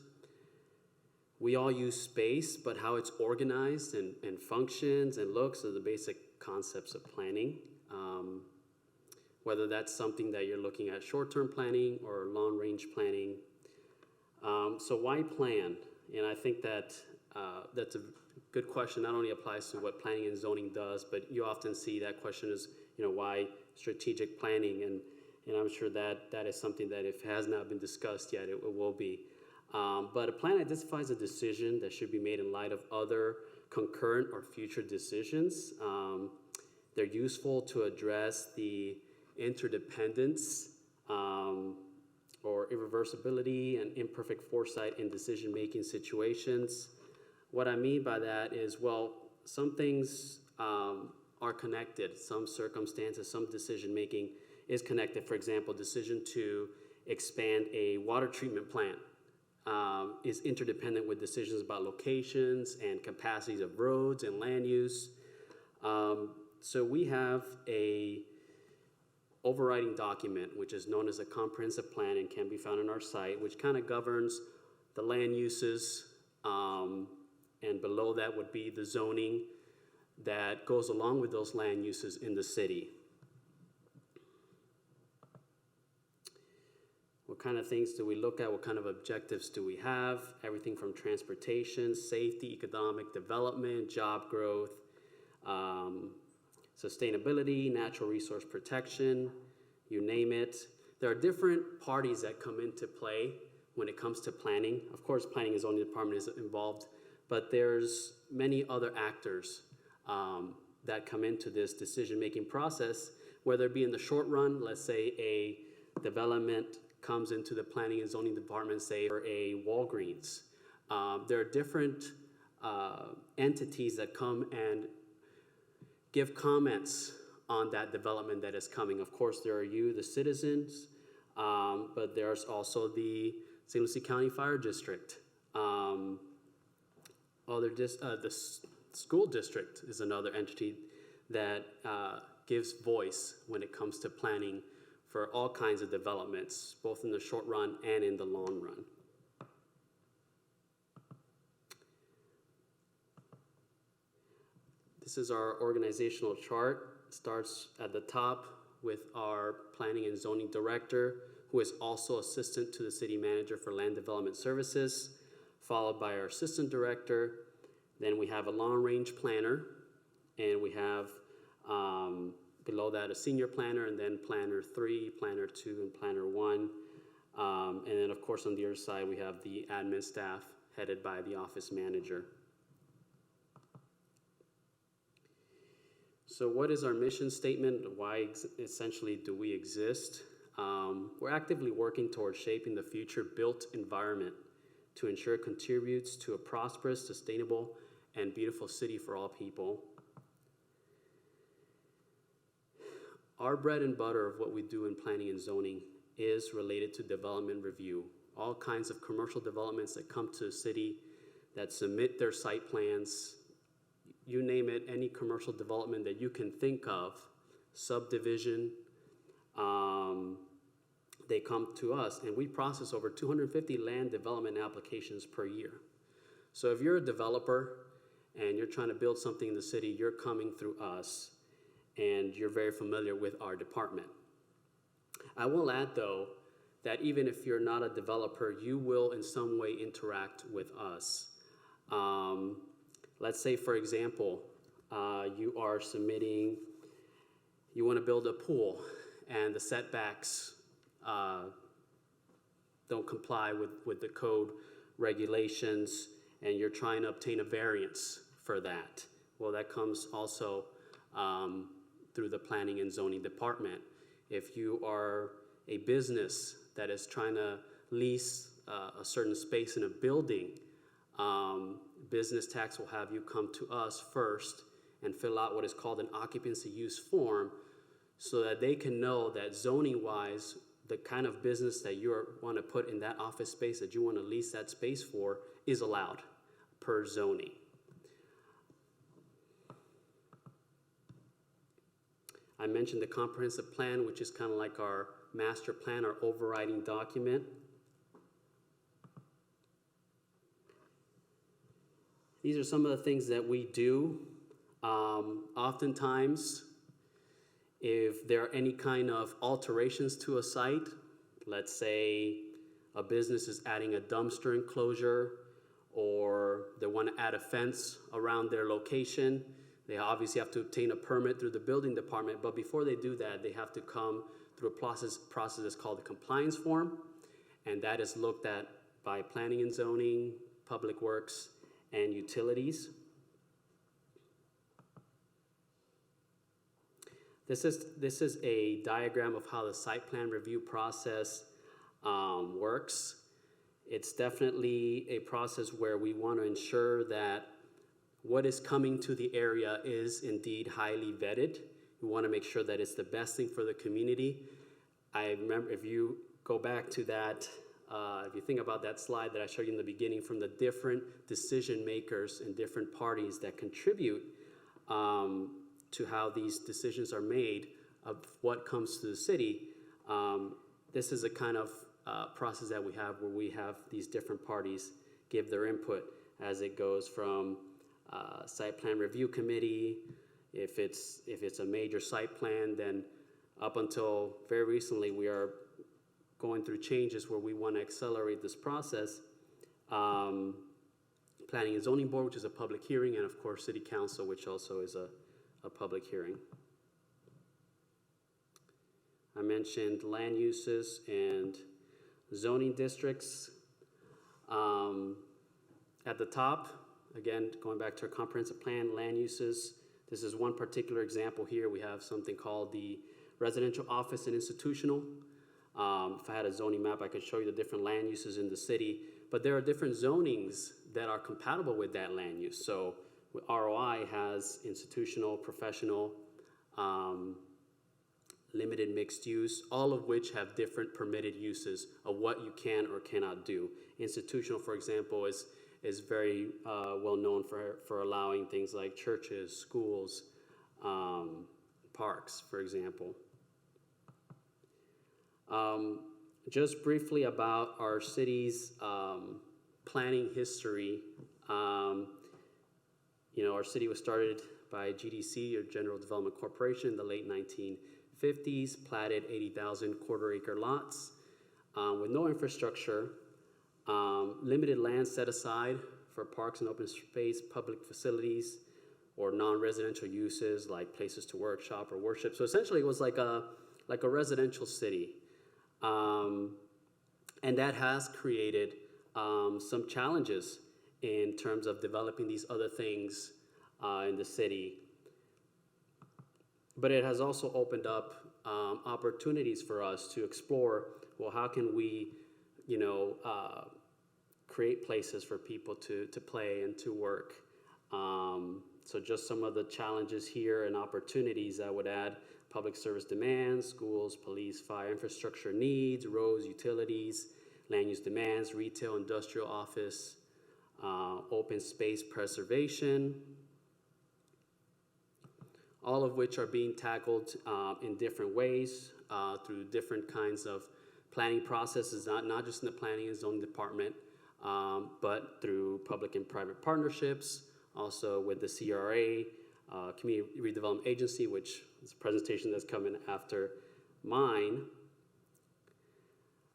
Speaker 6: We all use space, but how it's organized and functions and looks are the basic concepts of planning. Whether that's something that you're looking at short-term planning or long-range planning. So why plan? And I think that that's a good question. Not only applies to what planning and zoning does, but you often see that question is, why strategic planning? And I'm sure that is something that if it has not been discussed yet, it will be. But a plan identifies a decision that should be made in light of other concurrent or future decisions. They're useful to address the interdependence or irreversibility and imperfect foresight in decision-making situations. What I mean by that is, well, some things are connected. Some circumstances, some decision-making is connected. For example, decision to expand a water treatment plant is interdependent with decisions about locations and capacities of roads and land use. So we have a overriding document, which is known as a comprehensive plan and can be found on our site, which kind of governs the land uses, and below that would be the zoning that goes along with those land uses in the city. What kind of things do we look at? What kind of objectives do we have? Everything from transportation, safety, economic development, job growth, sustainability, natural resource protection, you name it. There are different parties that come into play when it comes to planning. Of course, planning and zoning department is involved, but there's many other actors that come into this decision-making process, whether it be in the short run, let's say a development comes into the planning and zoning department, say for a Walgreens. There are different entities that come and give comments on that development that is coming. Of course, there are you, the citizens, but there's also the St. Lucie County Fire District. The school district is another entity that gives voice when it comes to planning for all kinds of developments, both in the short run and in the long run. This is our organizational chart. It starts at the top with our planning and zoning director, who is also assistant to the city manager for land development services, followed by our assistant director. Then we have a long-range planner, and we have below that a senior planner, and then planner 3, planner 2, and planner 1. And then, of course, on the other side, we have the admin staff headed by the office manager. So what is our mission statement? Why essentially do we exist? We're actively working towards shaping the future built environment to ensure it contributes to a prosperous, sustainable, and beautiful city for all people. Our bread and butter of what we do in planning and zoning is related to development review. All kinds of commercial developments that come to the city that submit their site plans, you name it, any commercial development that you can think of, subdivision, they come to us, and we process over 250 land development applications per year. So if you're a developer and you're trying to build something in the city, you're coming through us, and you're very familiar with our department. I will add, though, that even if you're not a developer, you will in some way interact with us. Let's say, for example, you are submitting, you want to build a pool, and the setbacks don't comply with the code regulations, and you're trying to obtain a variance for that. Well, that comes also through the planning and zoning department. If you are a business that is trying to lease a certain space in a building, business tax will have you come to us first and fill out what is called an occupancy use form, so that they can know that zoning-wise, the kind of business that you want to put in that office space that you want to lease that space for is allowed per zoning. I mentioned the comprehensive plan, which is kind of like our master plan, our overriding document. These are some of the things that we do. Oftentimes, if there are any kind of alterations to a site, let's say a business is adding a dumpster enclosure, or they want to add a fence around their location, they obviously have to obtain a permit through the building department, but before they do that, they have to come through a process that's called the compliance form, and that is looked at by planning and zoning, public works, and utilities. This is a diagram of how the site plan review process works. It's definitely a process where we want to ensure that what is coming to the area is indeed highly vetted. We want to make sure that it's the best thing for the community. I remember, if you go back to that, if you think about that slide that I showed you in the beginning, from the different decision makers and different parties that contribute to how these decisions are made of what comes to the city, this is a kind of process that we have where we have these different parties give their input as it goes from site plan review committee. If it's a major site plan, then up until very recently, we are going through changes where we want to accelerate this process. Planning and Zoning Board, which is a public hearing, and of course, City Council, which also is a public hearing. I mentioned land uses and zoning districts. At the top, again, going back to our comprehensive plan, land uses. This is one particular example here. We have something called the residential office and institutional. If I had a zoning map, I could show you the different land uses in the city, but there are different zonings that are compatible with that land use. So ROI has institutional, professional, limited mixed use, all of which have different permitted uses of what you can or cannot do. Institutional, for example, is very well known for allowing things like churches, schools, parks, for example. Just briefly about our city's planning history. Our city was started by GDC, or General Development Corporation, in the late 1950s, platted 80,000 quarter-acre lots with no infrastructure, limited land set aside for parks and open space, public facilities, or non-residential uses like places to work, shop, or worship. So essentially, it was like a residential city. And that has created some challenges in terms of developing these other things in the city. But it has also opened up opportunities for us to explore, well, how can we, create places for people to play and to work. So just some of the challenges here and opportunities I would add: public service demands, schools, police, fire, infrastructure needs, roads, utilities, land use demands, retail, industrial, office, open space preservation, all of which are being tackled in different ways through different kinds of planning processes, not just in the planning and zoning department, but through public and private partnerships, also with the CRA, Community Redevelopment Agency, which is a presentation that's coming after mine.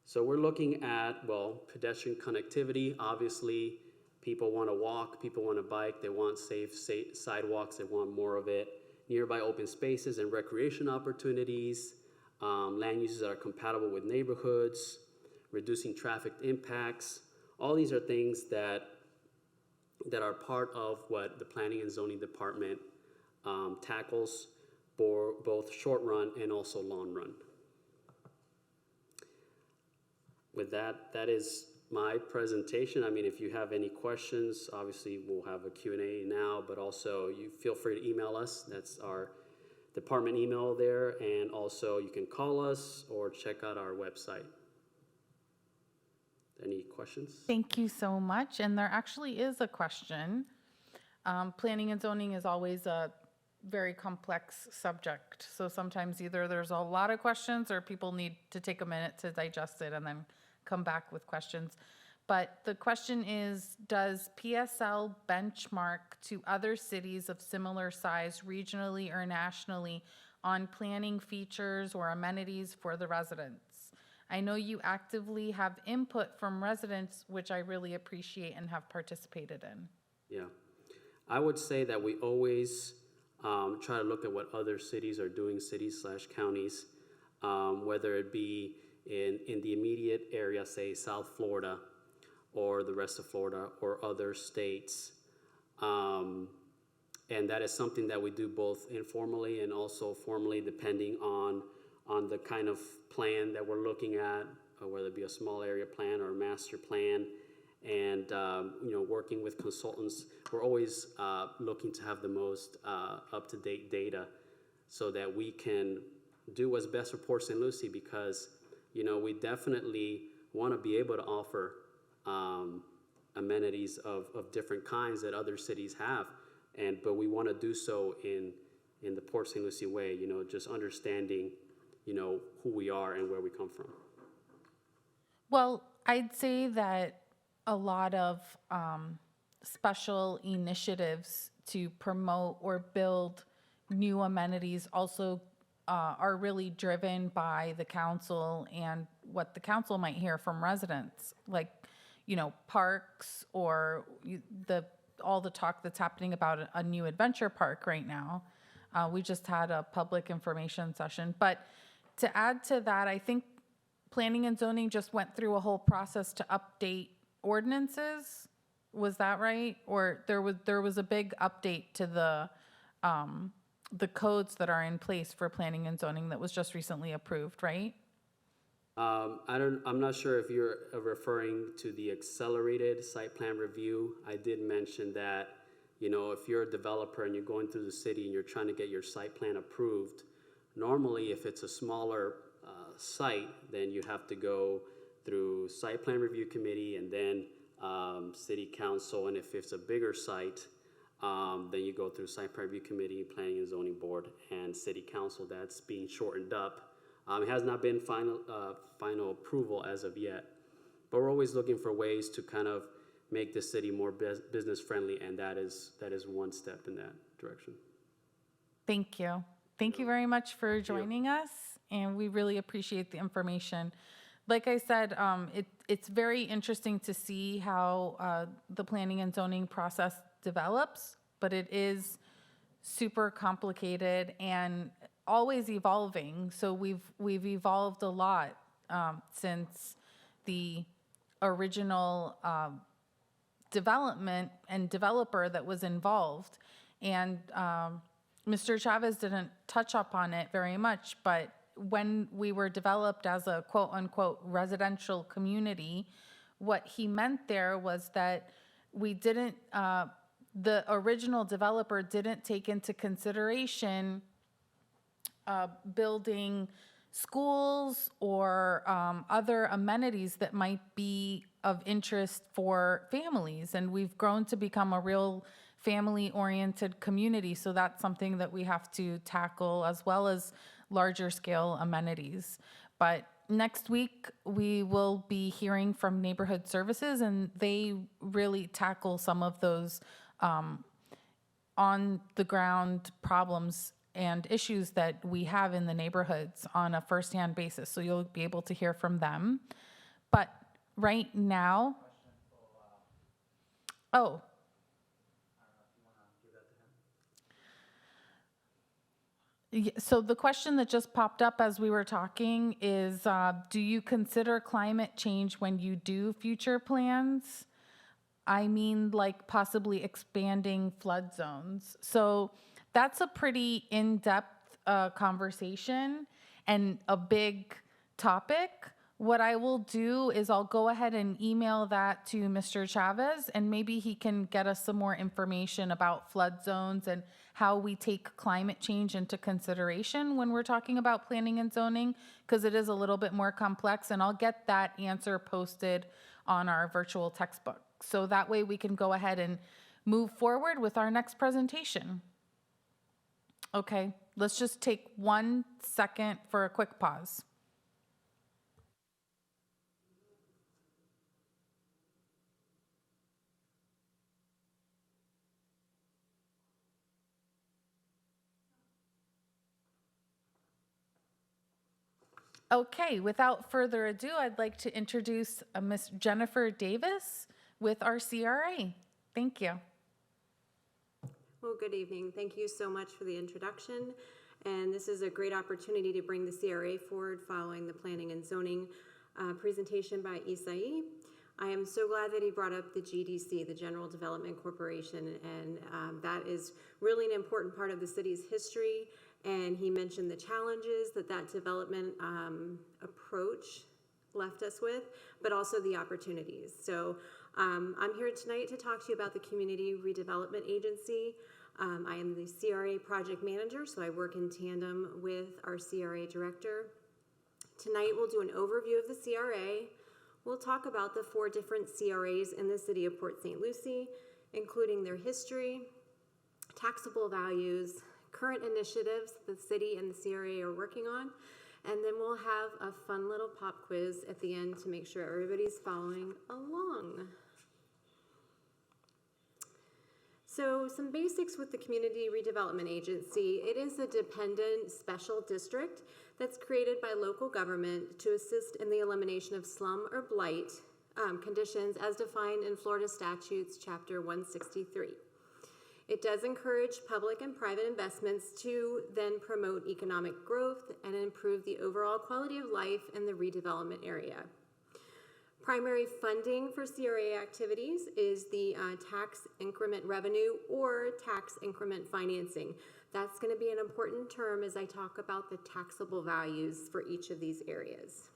Speaker 6: So we're looking at, pedestrian connectivity. Obviously, people want to walk, people want to bike, they want safe sidewalks, they want more of it. Nearby open spaces and recreation opportunities, land uses that are compatible with neighborhoods, reducing traffic impacts. All these are things that are part of what the Planning and Zoning Department tackles for both short run and also long run. With that, that is my presentation. I mean, if you have any questions, obviously we'll have a Q&A now, but also you feel free to email us. That's our department email there, and also you can call us or check out our website. Any questions?
Speaker 5: Thank you so much. And there actually is a question. Planning and zoning is always a very complex subject. So sometimes either there's a lot of questions or people need to take a minute to digest it and then come back with questions. But the question is, does PSL benchmark to other cities of similar size regionally or nationally on planning features or amenities for the residents? I know you actively have input from residents, which I really appreciate and have participated in.
Speaker 6: Yeah, I would say that we always try to look at what other cities are doing, cities/counties, whether it be in the immediate area, say South Florida, or the rest of Florida, or other states. And that is something that we do both informally and also formally, depending on the kind of plan that we're looking at, whether it be a small area plan or a master plan. And, working with consultants, we're always looking to have the most up-to-date data so that we can do what's best for Port St. Lucie, because, we definitely want to be able to offer amenities of different kinds that other cities have, but we want to do so in the Port St. Lucie way, just understanding, who we are and where we come from.
Speaker 5: Well, I'd say that a lot of special initiatives to promote or build new amenities also are really driven by the council and what the council might hear from residents, like, parks or all the talk that's happening about a new adventure park right now. We just had a public information session. But to add to that, I think planning and zoning just went through a whole process to update ordinances. Was that right? Or there was a big update to the codes that are in place for planning and zoning that was just recently approved, right?
Speaker 6: I'm not sure if you're referring to the accelerated site plan review. I did mention that, if you're a developer and you're going through the city and you're trying to get your site plan approved, normally if it's a smaller site, then you have to go through site plan review committee and then city council. And if it's a bigger site, then you go through site plan review committee, planning and zoning board, and city council. That's being shortened up. It has not been final approval as of yet, but we're always looking for ways to kind of make the city more business friendly, and that is one step in that direction.
Speaker 5: Thank you. Thank you very much for joining us, and we really appreciate the information. Like I said, it's very interesting to see how the planning and zoning process develops, but it is super complicated and always evolving. So we've evolved a lot since the original development and developer that was involved. And Mr. Chavez didn't touch upon it very much, but when we were developed as a quote unquote residential community, what he meant there was that we didn't, the original developer didn't take into consideration building schools or other amenities that might be of interest for families. And we've grown to become a real family-oriented community. So that's something that we have to tackle, as well as larger scale amenities. But next week, we will be hearing from Neighborhood Services, and they really tackle some of those on-the-ground problems and issues that we have in the neighborhoods on a firsthand basis. So you'll be able to hear from them. But right now, so the question that just popped up as we were talking is, do you consider climate change when you do future plans? I mean, like possibly expanding flood zones. So that's a pretty in-depth conversation and a big topic. What I will do is I'll go ahead and email that to Mr. Chavez, and maybe he can get us some more information about flood zones and how we take climate change into consideration when we're talking about planning and zoning, because it is a little bit more complex, and I'll get that answer posted on our virtual textbook. So that way we can go ahead and move forward with our next presentation. Okay, let's just take 1 second for a quick pause. Okay, without further ado, I'd like to introduce Miss Jennifer Davis with our CRA. Thank you.
Speaker 7: Well, good evening. Thank you so much for the introduction. And this is a great opportunity to bring the CRA forward following the planning and zoning presentation by Isai. I am so glad that he brought up the GDC, the General Development Corporation, and that is really an important part of the city's history. And he mentioned the challenges that development approach left us with, but also the opportunities. So I'm here tonight to talk to you about the Community Redevelopment Agency. I am the CRA project manager, so I work in tandem with our CRA director. Tonight we'll do an overview of the CRA. We'll talk about the 4 different CRAs in the city of Port St. Lucie, including their history, taxable values, current initiatives the city and the CRA are working on, and then we'll have a fun little pop quiz at the end to make sure everybody's following along. So some basics with the Community Redevelopment Agency. It is a dependent special district that's created by local government to assist in the elimination of slum or blight conditions as defined in Florida Statutes Chapter 163. It does encourage public and private investments to then promote economic growth and improve the overall quality of life in the redevelopment area. Primary funding for CRA activities is the tax increment revenue or tax increment financing. That's going to be an important term as I talk about the taxable values for each of these areas.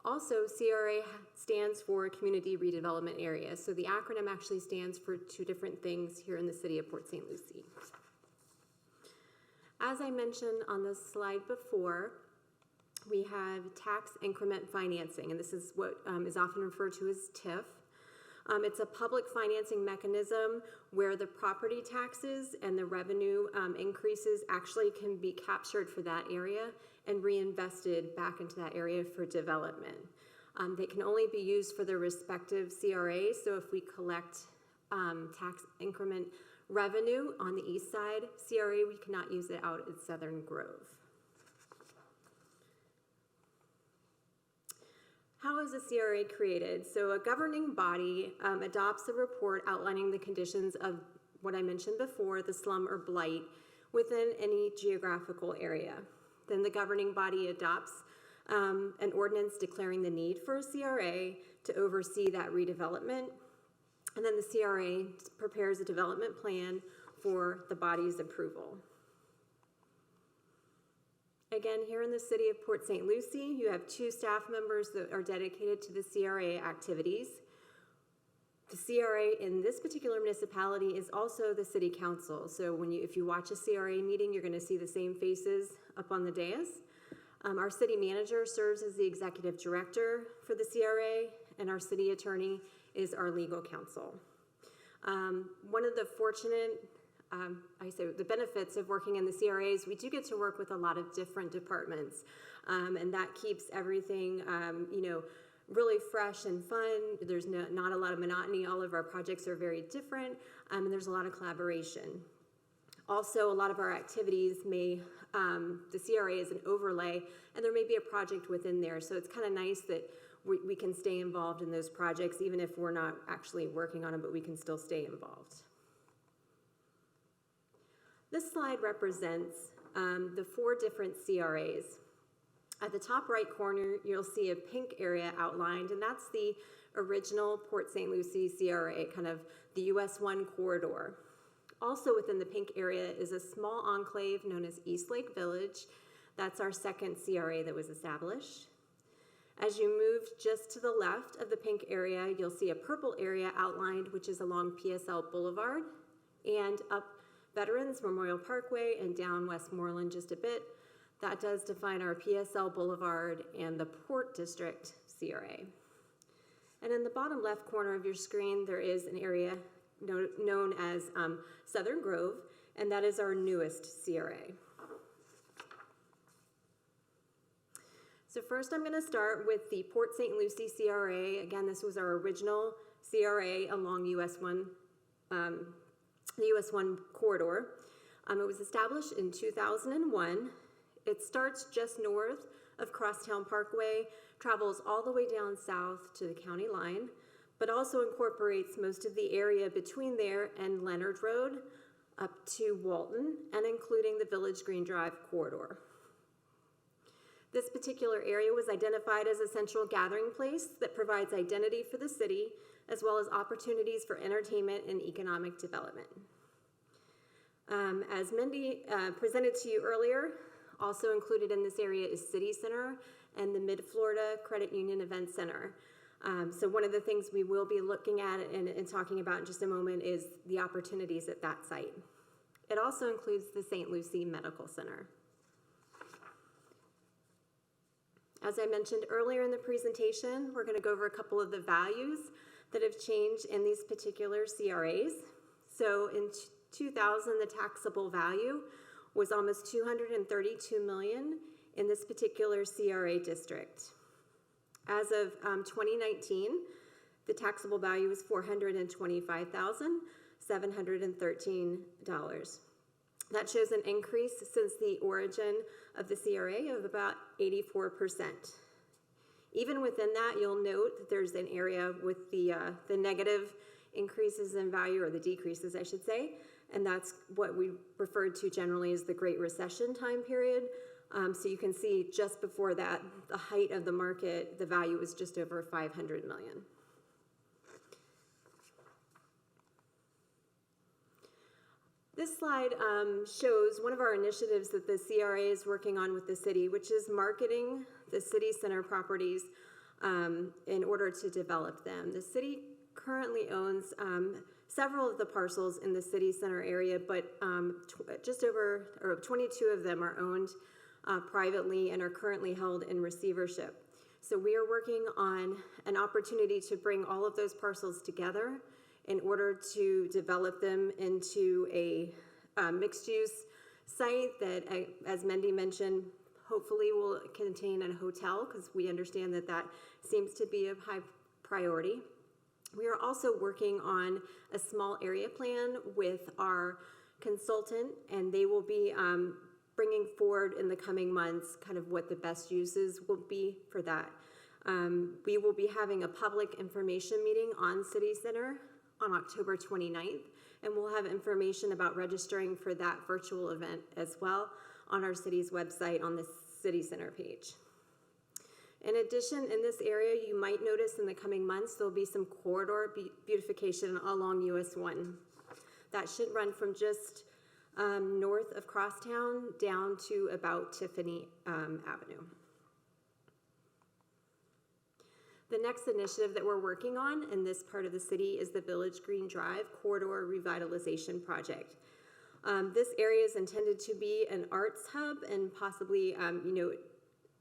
Speaker 7: Also, CRA stands for Community Redevelopment Area. So the acronym actually stands for 2 different things here in the city of Port St. Lucie. As I mentioned on the slide before, we have tax increment financing, and this is what is often referred to as TIF. It's a public financing mechanism where the property taxes and the revenue increases actually can be captured for that area and reinvested back into that area for development. They can only be used for their respective CRA, so if we collect tax increment revenue on the east side CRA, we cannot use it out at Southern Grove. How is a CRA created? So a governing body adopts a report outlining the conditions of what I mentioned before, the slum or blight, within any geographical area. Then the governing body adopts an ordinance declaring the need for a CRA to oversee that redevelopment. And then the CRA prepares a development plan for the body's approval. Again, here in the city of Port St. Lucie, you have 2 staff members that are dedicated to the CRA activities. The CRA in this particular municipality is also the city council. So if you watch a CRA meeting, you're going to see the same faces up on the dais. Our city manager serves as the executive director for the CRA, and our city attorney is our legal counsel. One of the fortunate the benefits of working in the CRAs, we do get to work with a lot of different departments, and that keeps everything, really fresh and fun. There's not a lot of monotony. All of our projects are very different, and there's a lot of collaboration. Also, a lot of our activities the CRA is an overlay, and there may be a project within there, so it's kind of nice that we can stay involved in those projects, even if we're not actually working on them, but we can still stay involved. This slide represents the 4 different CRAs. At the top right corner, you'll see a pink area outlined, and that's the original Port St. Lucie CRA, kind of the US 1 corridor. Also within the pink area is a small enclave known as East Lake Village. That's our 2nd CRA that was established. As you move just to the left of the pink area, you'll see a purple area outlined, which is along PSL Boulevard, and up Veterans Memorial Parkway and down Westmoreland just a bit. That does define our PSL Boulevard and the Port District CRA. And in the bottom left corner of your screen, there is an area known as Southern Grove, and that is our newest CRA. So first I'm going to start with the Port St. Lucie CRA. Again, this was our original CRA along the US 1 corridor. It was established in 2001. It starts just north of Crosstown Parkway, travels all the way down south to the county line, but also incorporates most of the area between there and Leonard Road up to Walton, and including the Village Green Drive corridor. This particular area was identified as a central gathering place that provides identity for the city, as well as opportunities for entertainment and economic development. As Mindy presented to you earlier, also included in this area is City Center, and the Mid-Florida Credit Union Event Center. So one of the things we will be looking at and talking about in just a moment is the opportunities at that site. It also includes the St. Lucie Medical Center. As I mentioned earlier in the presentation, we're going to go over a couple of the values that have changed in these particular CRAs. So in 2000, the taxable value was almost $232 million in this particular CRA district. As of 2019, the taxable value is $425,713. That shows an increase since the origin of the CRA of about 84%. Even within that, you'll note that there's an area with the negative increases in value, or the decreases, I should say, and that's what we referred to generally as the Great Recession time period. So you can see just before that, the height of the market, the value was just over $500 million. This slide shows one of our initiatives that the CRA is working on with the city, which is marketing the city center properties in order to develop them. The city currently owns several of the parcels in the city center area, but just over, or 22 of them are owned privately and are currently held in receivership. So we are working on an opportunity to bring all of those parcels together in order to develop them into a mixed-use site that, as Mendy mentioned, hopefully will contain a hotel, because we understand that that seems to be of high priority. We are also working on a small area plan with our consultant, and they will be bringing forward in the coming months kind of what the best uses will be for that. We will be having a public information meeting on City Center on October 29th, and we'll have information about registering for that virtual event as well on our city's website on the City Center page. In addition, in this area, you might notice in the coming months, there'll be some corridor beautification along US 1. That should run from just north of Crosstown down to about Tiffany Avenue. The next initiative that we're working on in this part of the city is the Village Green Drive Corridor Revitalization Project. This area is intended to be an arts hub and possibly,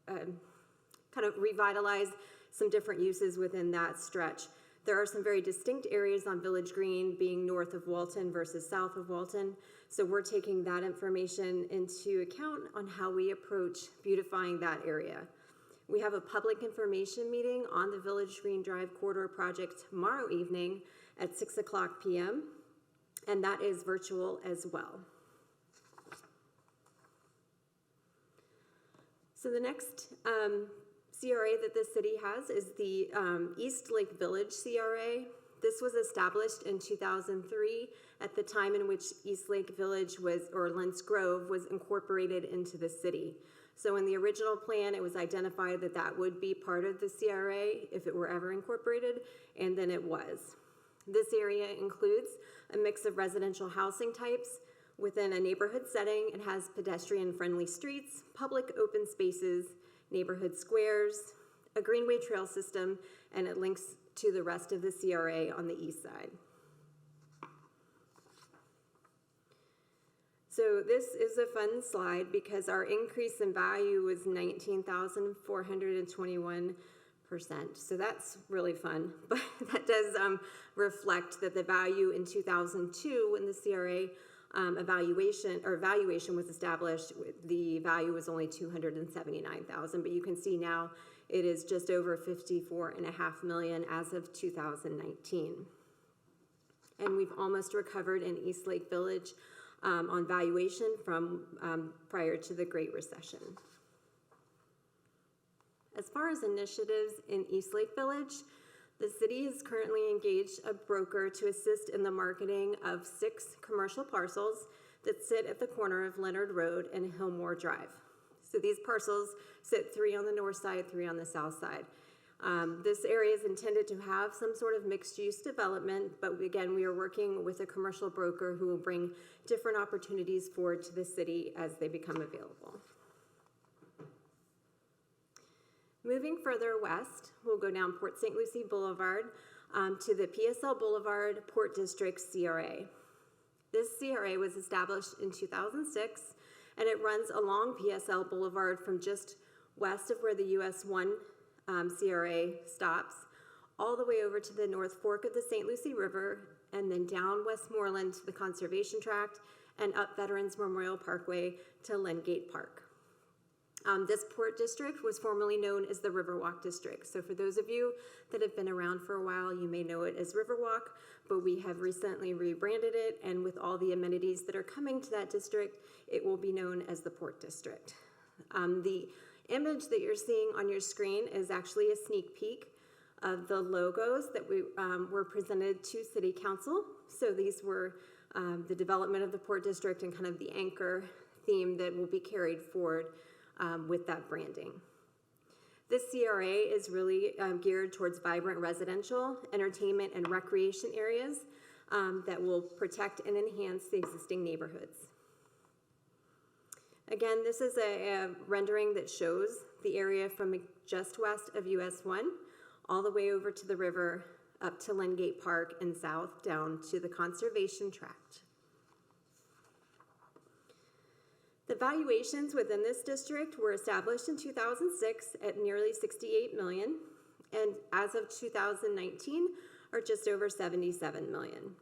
Speaker 7: kind of revitalize some different uses within that stretch. There are some very distinct areas on Village Green, being north of Walton versus south of Walton. So we're taking that information into account on how we approach beautifying that area. We have a public information meeting on the Village Green Drive Corridor Project tomorrow evening at 6:00 p.m., and that is virtual as well. So the next CRA that the city has is the East Lake Village CRA. This was established in 2003 at the time in which East Lake Village or Lentz Grove was incorporated into the city. So in the original plan, it was identified that that would be part of the CRA if it were ever incorporated, and then it was. This area includes a mix of residential housing types within a neighborhood setting. It has pedestrian-friendly streets, public open spaces, neighborhood squares, a greenway trail system, and it links to the rest of the CRA on the east side. So this is a fun slide because our increase in value was 19,421%. So that's really fun, but that does reflect that the value in 2002, when the CRA valuation was established, the value was only $279,000, but you can see now it is just over $54.5 million as of 2019. And we've almost recovered in East Lake Village on valuation from prior to the Great Recession. As far as initiatives in East Lake Village, the city has currently engaged a broker to assist in the marketing of 6 commercial parcels that sit at the corner of Leonard Road and Hillmore Drive. So these parcels sit 3 on the north side, 3 on the south side. This area is intended to have some sort of mixed-use development, but again, we are working with a commercial broker who will bring different opportunities forward to the city as they become available. Moving further west, we'll go down Port St. Lucie Boulevard to the PSL Boulevard Port District CRA. This CRA was established in 2006, and it runs along PSL Boulevard from just west of where the US 1 CRA stops, all the way over to the North Fork of the St. Lucie River, and then down Westmoreland to the Conservation Tract, and up Veterans Memorial Parkway to Lengate Park. This port district was formerly known as the Riverwalk District. So for those of you that have been around for a while, you may know it as Riverwalk, but we have recently rebranded it, and with all the amenities that are coming to that district, it will be known as the Port District. The image that you're seeing on your screen is actually a sneak peek of the logos that were presented to City Council. So these were the development of the Port District and kind of the anchor theme that will be carried forward with that branding. This CRA is really geared towards vibrant residential, entertainment, and recreation areas that will protect and enhance the existing neighborhoods. Again, this is a rendering that shows the area from just west of US 1 all the way over to the river, up to Lengate Park, and south down to the Conservation Tract. The valuations within this district were established in 2006 at nearly $68 million, and as of 2019 are just over $77 million.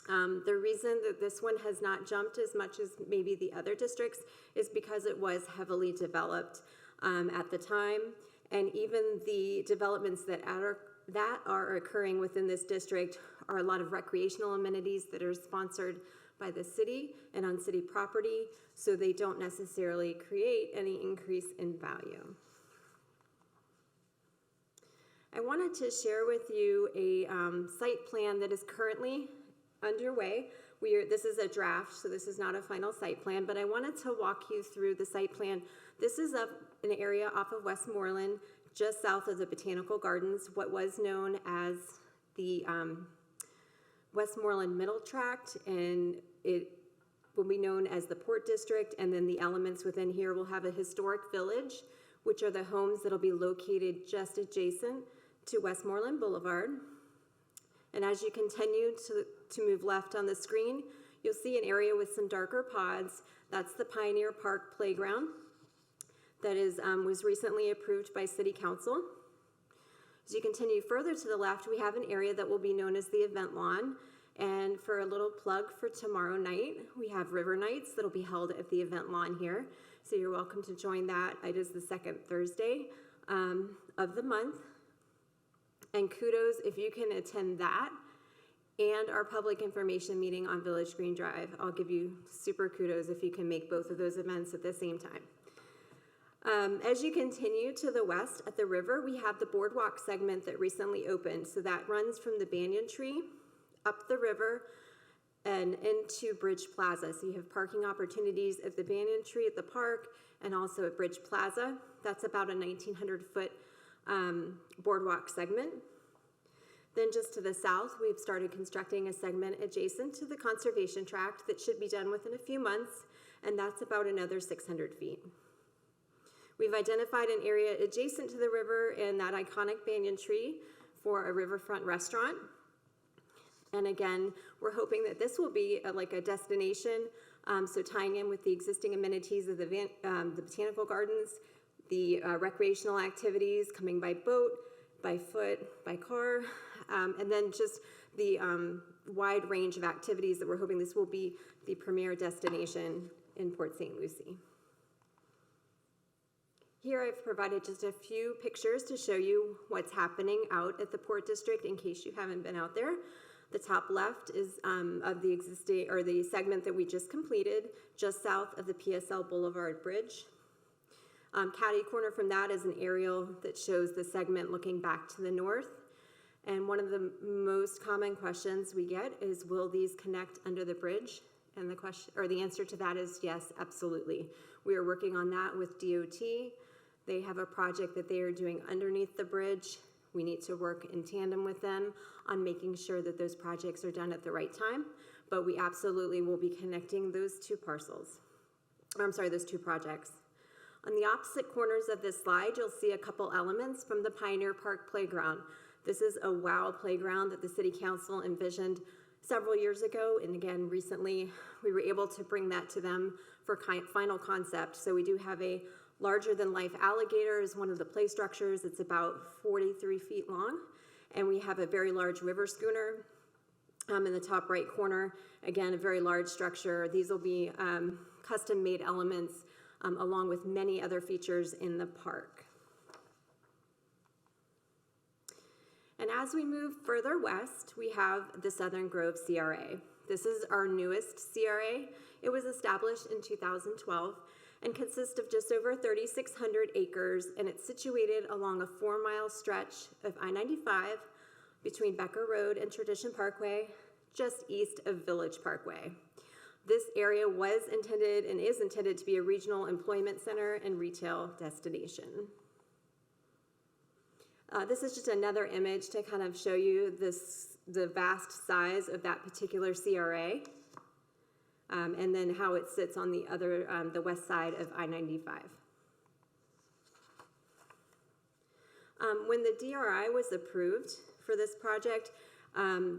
Speaker 7: The reason that this one has not jumped as much as maybe the other districts is because it was heavily developed at the time, and even the developments that are occurring within this district are a lot of recreational amenities that are sponsored by the city and on city property, so they don't necessarily create any increase in value. I wanted to share with you a site plan that is currently underway. This is a draft, so this is not a final site plan, but I wanted to walk you through the site plan. This is up an area off of Westmoreland, just south of the Botanical Gardens, what was known as the Westmoreland Middle Tract, and it will be known as the Port District, and then the elements within here will have a historic village, which are the homes that'll be located just adjacent to Westmoreland Boulevard. And as you continue to move left on the screen, you'll see an area with some darker pods. That's the Pioneer Park Playground that was recently approved by City Council. As you continue further to the left, we have an area that will be known as the Event Lawn. And for a little plug for tomorrow night, we have River Nights that'll be held at the Event Lawn here. So you're welcome to join that. It is the second Thursday of the month. And kudos if you can attend that and our public information meeting on Village Green Drive. I'll give you super kudos if you can make both of those events at the same time. As you continue to the west at the river, we have the boardwalk segment that recently opened. So that runs from the Banyan Tree up the river and into Bridge Plaza. So you have parking opportunities at the Banyan Tree at the park and also at Bridge Plaza. That's about a 1,900-foot boardwalk segment. Then just to the south, we've started constructing a segment adjacent to the Conservation Tract that should be done within a few months, and that's about another 600 feet. We've identified an area adjacent to the river and that iconic Banyan Tree for a riverfront restaurant. And again, we're hoping that this will be like a destination, so tying in with the existing amenities of the Botanical Gardens, the recreational activities coming by boat, by foot, by car, and then just the wide range of activities that we're hoping this will be the premier destination in Port St. Lucie. Here I've provided just a few pictures to show you what's happening out at the Port District in case you haven't been out there. The top left is of the existing, or the segment that we just completed, just south of the PSL Boulevard Bridge. Catty corner from that is an aerial that shows the segment looking back to the north. And one of the most common questions we get is, will these connect under the bridge? And the question, or the answer to that is yes, absolutely. We are working on that with DOT. They have a project that they are doing underneath the bridge. We need to work in tandem with them on making sure that those projects are done at the right time, but we absolutely will be connecting those two parcels. Or I'm sorry, those two projects. On the opposite corners of this slide, you'll see a couple elements from the Pioneer Park Playground. This is a WOW playground that the City Council envisioned several years ago, and again, recently, we were able to bring that to them for final concept. So we do have a larger-than-life alligator as one of the play structures. It's about 43 feet long, and we have a very large river schooner in the top right corner. Again, a very large structure. These will be custom-made elements along with many other features in the park. And as we move further west, we have the Southern Grove CRA. This is our newest CRA. It was established in 2012 and consists of just over 3,600 acres, and it's situated along a 4-mile stretch of I-95 between Becker Road and Tradition Parkway, just east of Village Parkway. This area was intended and is intended to be a regional employment center and retail destination. This is just another image to kind of show you the vast size of that particular CRA, and then how it sits on the west side of I-95. When the DRI was approved for this project,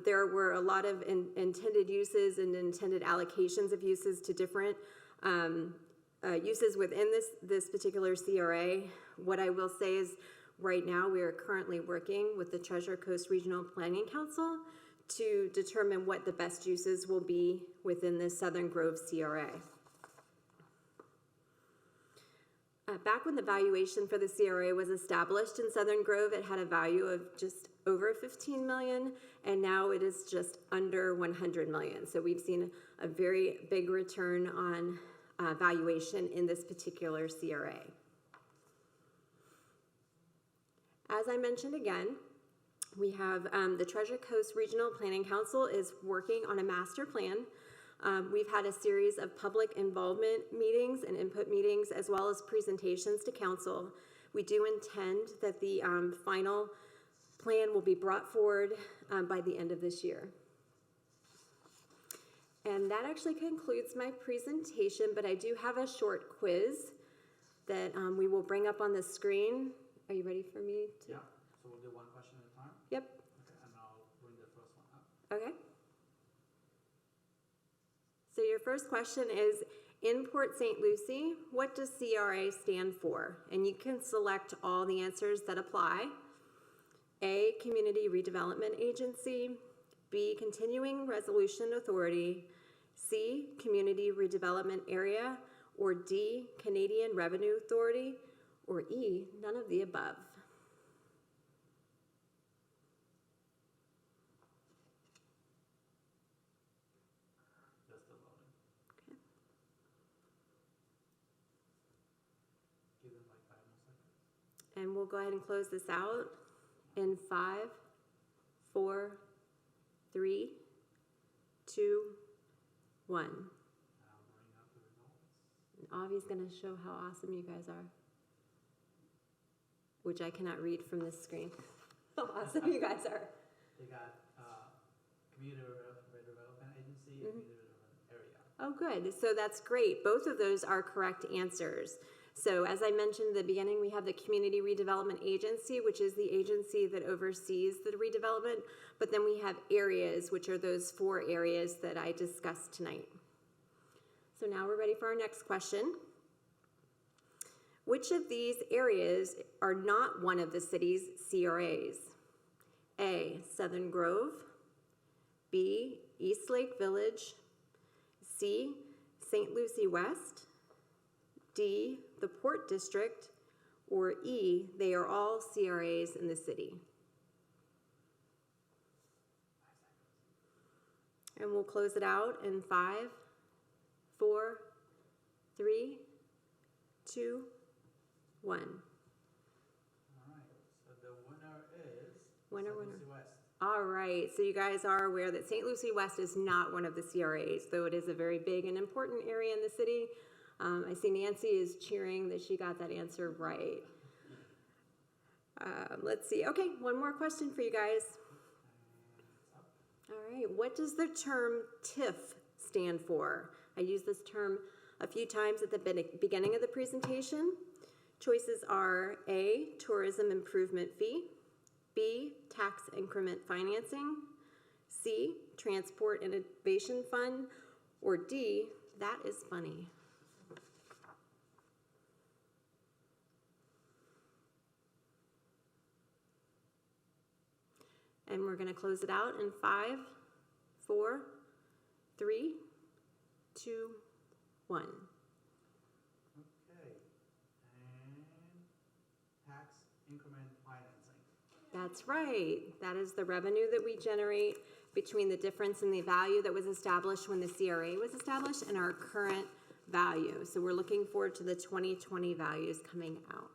Speaker 7: there were a lot of intended uses and intended allocations of uses to different uses within this particular CRA. What I will say is, right now we are currently working with the Treasure Coast Regional Planning Council to determine what the best uses will be within this Southern Grove CRA. Back when the valuation for the CRA was established in Southern Grove, it had a value of just over 15 million, and now it is just under 100 million. So we've seen a very big return on valuation in this particular CRA. As I mentioned again, we have the Treasure Coast Regional Planning Council is working on a master plan. We've had a series of public involvement meetings and input meetings, as well as presentations to council. We do intend that the final plan will be brought forward by the end of this year. And that actually concludes my presentation, but I do have a short quiz that we will bring up on the screen. Are you ready for me to?
Speaker 8: Yeah, so we'll do one question at a time.
Speaker 7: Yep.
Speaker 8: Okay, and I'll bring the first one up.
Speaker 7: Okay. So your first question is, in Port St. Lucie, what does CRA stand for? And you can select all the answers that apply. A, Community Redevelopment Agency. B, Continuing Resolution Authority. C, Community Redevelopment Area. Or D, Canadian Revenue Authority. Or E, none of the above.
Speaker 8: Just a loading.
Speaker 7: Okay.
Speaker 8: Give them like 5 more seconds.
Speaker 7: And we'll go ahead and close this out in 5, 4, 3, 2, 1.
Speaker 8: And I'll bring up the results.
Speaker 7: And Avi's going to show how awesome you guys are, which I cannot read from this screen. How awesome you guys are.
Speaker 8: They got Community Redevelopment Agency and Community Redevelopment Area.
Speaker 7: Oh, good. So that's great. Both of those are correct answers. So as I mentioned at the beginning, we have the Community Redevelopment Agency, which is the agency that oversees the redevelopment. But then we have areas, which are those 4 areas that I discussed tonight. So now we're ready for our next question. Which of these areas are not one of the city's CRAs? A, Southern Grove. B, East Lake Village. C, St. Lucie West. D, the Port District. Or E, they are all CRAs in the city. And we'll close it out in 5, 4, 3, 2, 1.
Speaker 8: All right, so the winner is
Speaker 7: Winner,
Speaker 8: St.
Speaker 7: winner.
Speaker 8: Lucie West.
Speaker 7: All right, so you guys are aware that St. Lucie West is not one of the CRAs, though it is a very big and important area in the city. I see Nancy is cheering that she got that answer right. Let's see. Okay, one more question for you guys. All right, what does the term TIF stand for? I use this term a few times at the beginning of the presentation. Choices are A, tourism improvement fee, B, tax increment financing, C, transport innovation fund, or D, that is funny. And we're going to close it out in 5, 4, 3, 2, 1.
Speaker 8: Okay, and tax increment financing.
Speaker 7: That's right. That is the revenue that we generate between the difference in the value that was established when the CRA was established and our current value. So we're looking forward to the 2020 values coming out.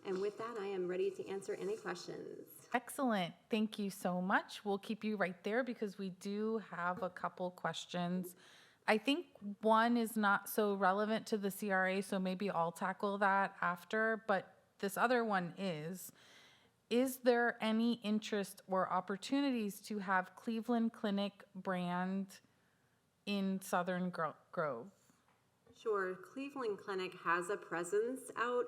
Speaker 7: And with that, I am ready to answer any questions.
Speaker 5: Excellent. Thank you so much. We'll keep you right there because we do have a couple questions. I think one is not so relevant to the CRA, so maybe I'll tackle that after, but this other one is there any interest or opportunities to have Cleveland Clinic brand in Southern Grove?
Speaker 7: Sure. Cleveland Clinic has a presence out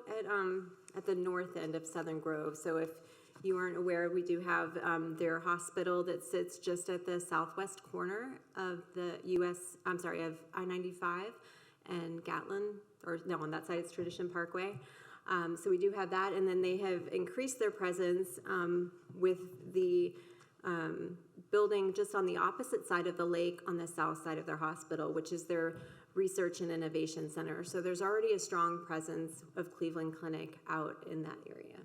Speaker 7: at the north end of Southern Grove. So if you aren't aware, we do have their hospital that sits just at the southwest corner of the of I-95 and Gatlin, or no, on that side it's Tradition Parkway. So we do have that, and then they have increased their presence with the building just on the opposite side of the lake on the south side of their hospital, which is their Research and Innovation Center. So there's already a strong presence of Cleveland Clinic out in that area.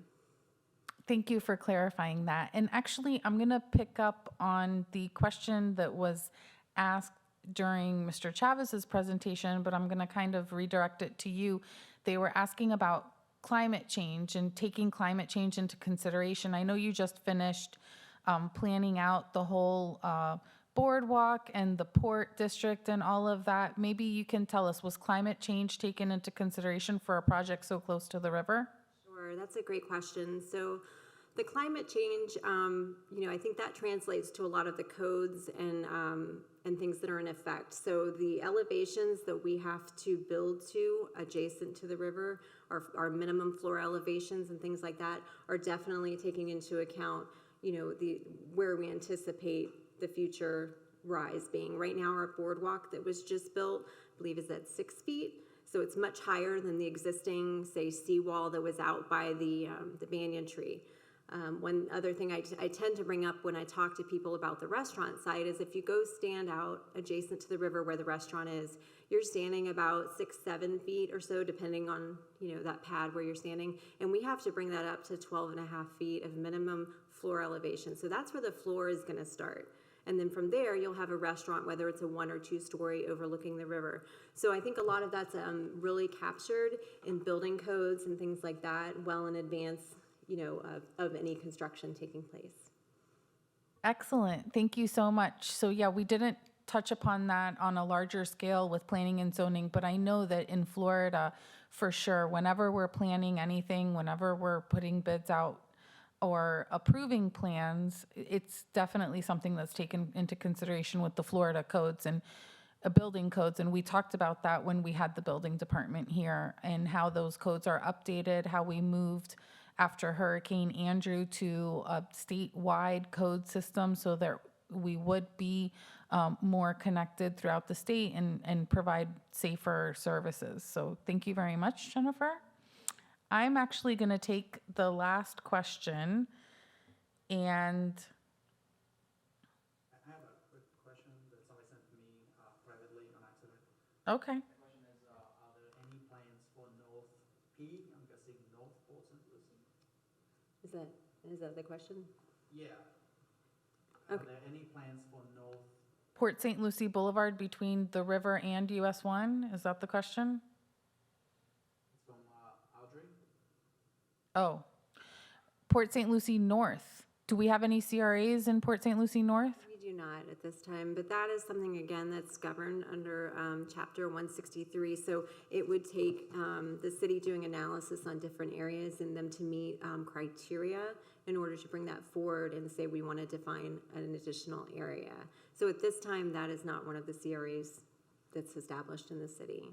Speaker 5: Thank you for clarifying that. And actually, I'm going to pick up on the question that was asked during Mr. Chavez's presentation, but I'm going to kind of redirect it to you. They were asking about climate change and taking climate change into consideration. I know you just finished planning out the whole boardwalk and the port district and all of that. Maybe you can tell us, was climate change taken into consideration for a project so close to the river?
Speaker 7: Sure, that's a great question. So the climate change, I think that translates to a lot of the codes and things that are in effect. So the elevations that we have to build to adjacent to the river, our minimum floor elevations and things like that, are definitely taking into account, where we anticipate the future rise being. Right now, our boardwalk that was just built, I believe, is at 6 feet. So it's much higher than the existing, say, seawall that was out by the banyan tree. One other thing I tend to bring up when I talk to people about the restaurant site is if you go stand out adjacent to the river where the restaurant is, you're standing about 6-7 feet or so, depending on that pad where you're standing, and we have to bring that up to 12.5 feet of minimum floor elevation. So that's where the floor is going to start. And then from there, you'll have a restaurant, whether it's a 1 or 2 story overlooking the river. So I think a lot of that's really captured in building codes and things like that well in advance, of any construction taking place.
Speaker 5: Excellent. Thank you so much. So yeah, we didn't touch upon that on a larger scale with planning and zoning, but I know that in Florida, for sure, whenever we're planning anything, whenever we're putting bids out or approving plans, it's definitely something that's taken into consideration with the Florida codes and building codes. And we talked about that when we had the building department here and how those codes are updated, how we moved after Hurricane Andrew to a statewide code system so that we would be more connected throughout the state and provide safer services. So thank you very much, Jennifer. I'm actually going to take the last question, and
Speaker 8: I have a quick question that somebody sent to me privately on accident.
Speaker 5: okay.
Speaker 8: The question is, are there any plans for North P? I'm guessing North Port St. Lucie?
Speaker 7: Is that the question?
Speaker 8: Yeah.
Speaker 7: Okay.
Speaker 8: Are there any plans for North?
Speaker 5: Port St. Lucie Boulevard between the river and US 1? Is that the question?
Speaker 8: It's from Audrey.
Speaker 5: Oh, Port St. Lucie North. Do we have any CRAs in Port St. Lucie North?
Speaker 7: We do not at this time, but that is something, again, that's governed under Chapter 163. So it would take the city doing analysis on different areas and them to meet criteria in order to bring that forward and say we want to define an additional area. So at this time, that is not one of the CRAs that's established in the city.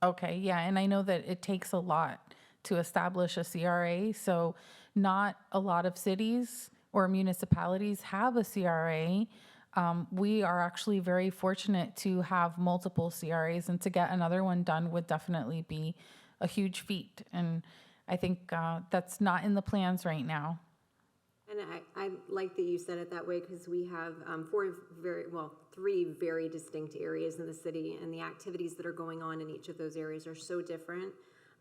Speaker 5: Okay, yeah, and I know that it takes a lot to establish a CRA, so not a lot of cities or municipalities have a CRA. We are actually very fortunate to have multiple CRAs, and to get another one done would definitely be a huge feat. And I think that's not in the plans right now.
Speaker 7: And I like that you said it that way, because we have three very distinct areas in the city, and the activities that are going on in each of those areas are so different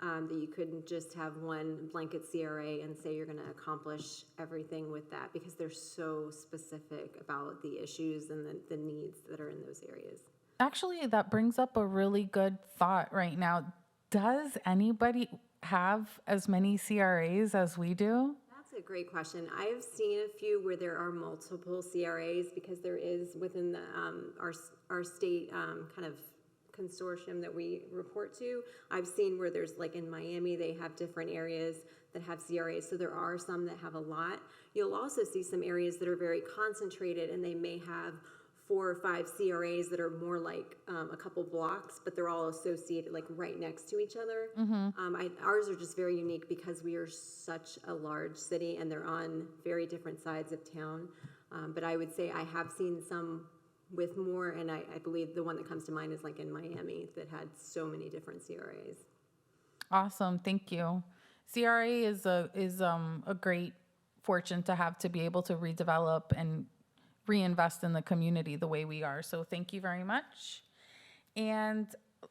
Speaker 7: that you couldn't just have one blanket CRA and say you're going to accomplish everything with that, because they're so specific about the issues and the needs that are in those areas.
Speaker 5: Actually, that brings up a really good thought right now. Does anybody have as many CRAs as we do?
Speaker 7: That's a great question. I have seen a few where there are multiple CRAs, because there is within the our state kind of consortium that we report to. I've seen where there's, like in Miami, they have different areas that have CRAs, so there are some that have a lot. You'll also see some areas that are very concentrated, and they may have 4 or 5 CRAs that are more like a couple blocks, but they're all associated like right next to each other. Ours are just very unique because we are such a large city, and they're on very different sides of town. But I would say I have seen some with more, and I believe the one that comes to mind is like in Miami, that had so many different CRAs.
Speaker 5: Awesome, thank you. CRA is a great fortune to have, to be able to redevelop and reinvest in the community the way we are. So thank you very much. And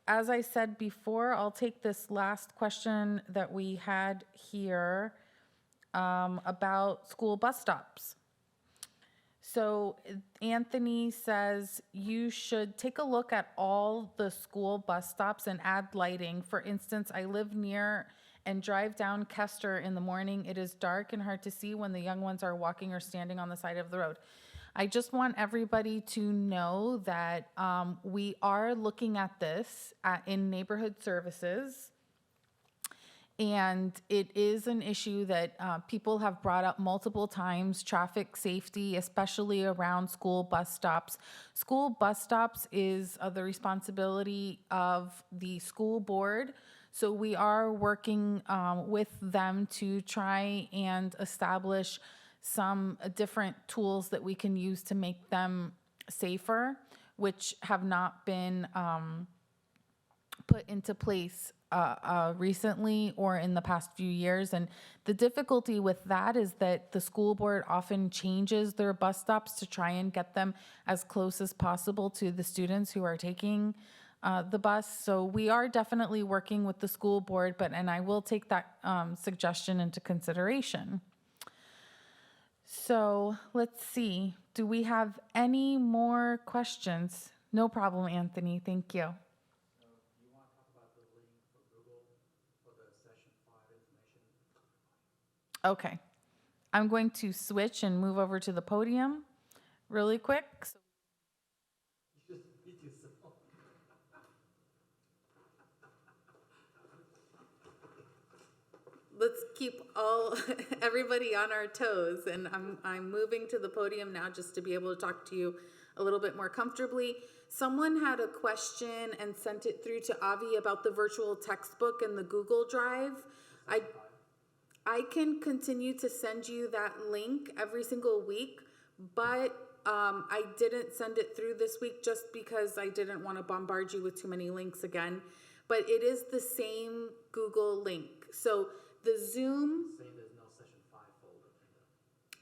Speaker 5: as I said before, I'll take this last question that we had here about school bus stops. So Anthony says you should take a look at all the school bus stops and add lighting. For instance, I live near and drive down Kester in the morning. It is dark and hard to see when the young ones are walking or standing on the side of the road. I just want everybody to know that we are looking at this in neighborhood services. And it is an issue that people have brought up multiple times: traffic safety, especially around school bus stops. School bus stops is the responsibility of the school board. So we are working with them to try and establish some different tools that we can use to make them safer, which have not been put into place recently or in the past few years. And the difficulty with that is that the school board often changes their bus stops to try and get them as close as possible to the students who are taking the bus. So we are definitely working with the school board, and I will take that suggestion into consideration. So let's see. Do we have any more questions? No problem, Anthony. Thank you.
Speaker 8: You want to talk about the link for Google for the session 5 information?
Speaker 5: Okay. I'm going to switch and move over to the podium really quick.
Speaker 8: You just beat yourself.
Speaker 1: Let's keep everybody on our toes, and I'm moving to the podium now just to be able to talk to you a little bit more comfortably. Someone had a question and sent it through to Avi about the virtual textbook and the Google Drive. I can continue to send you that link every single week, but I didn't send it through this week just because I didn't want to bombard you with too many links again. But it is the same Google link. So the Zoom.
Speaker 8: Say there's no session 5 folder in there.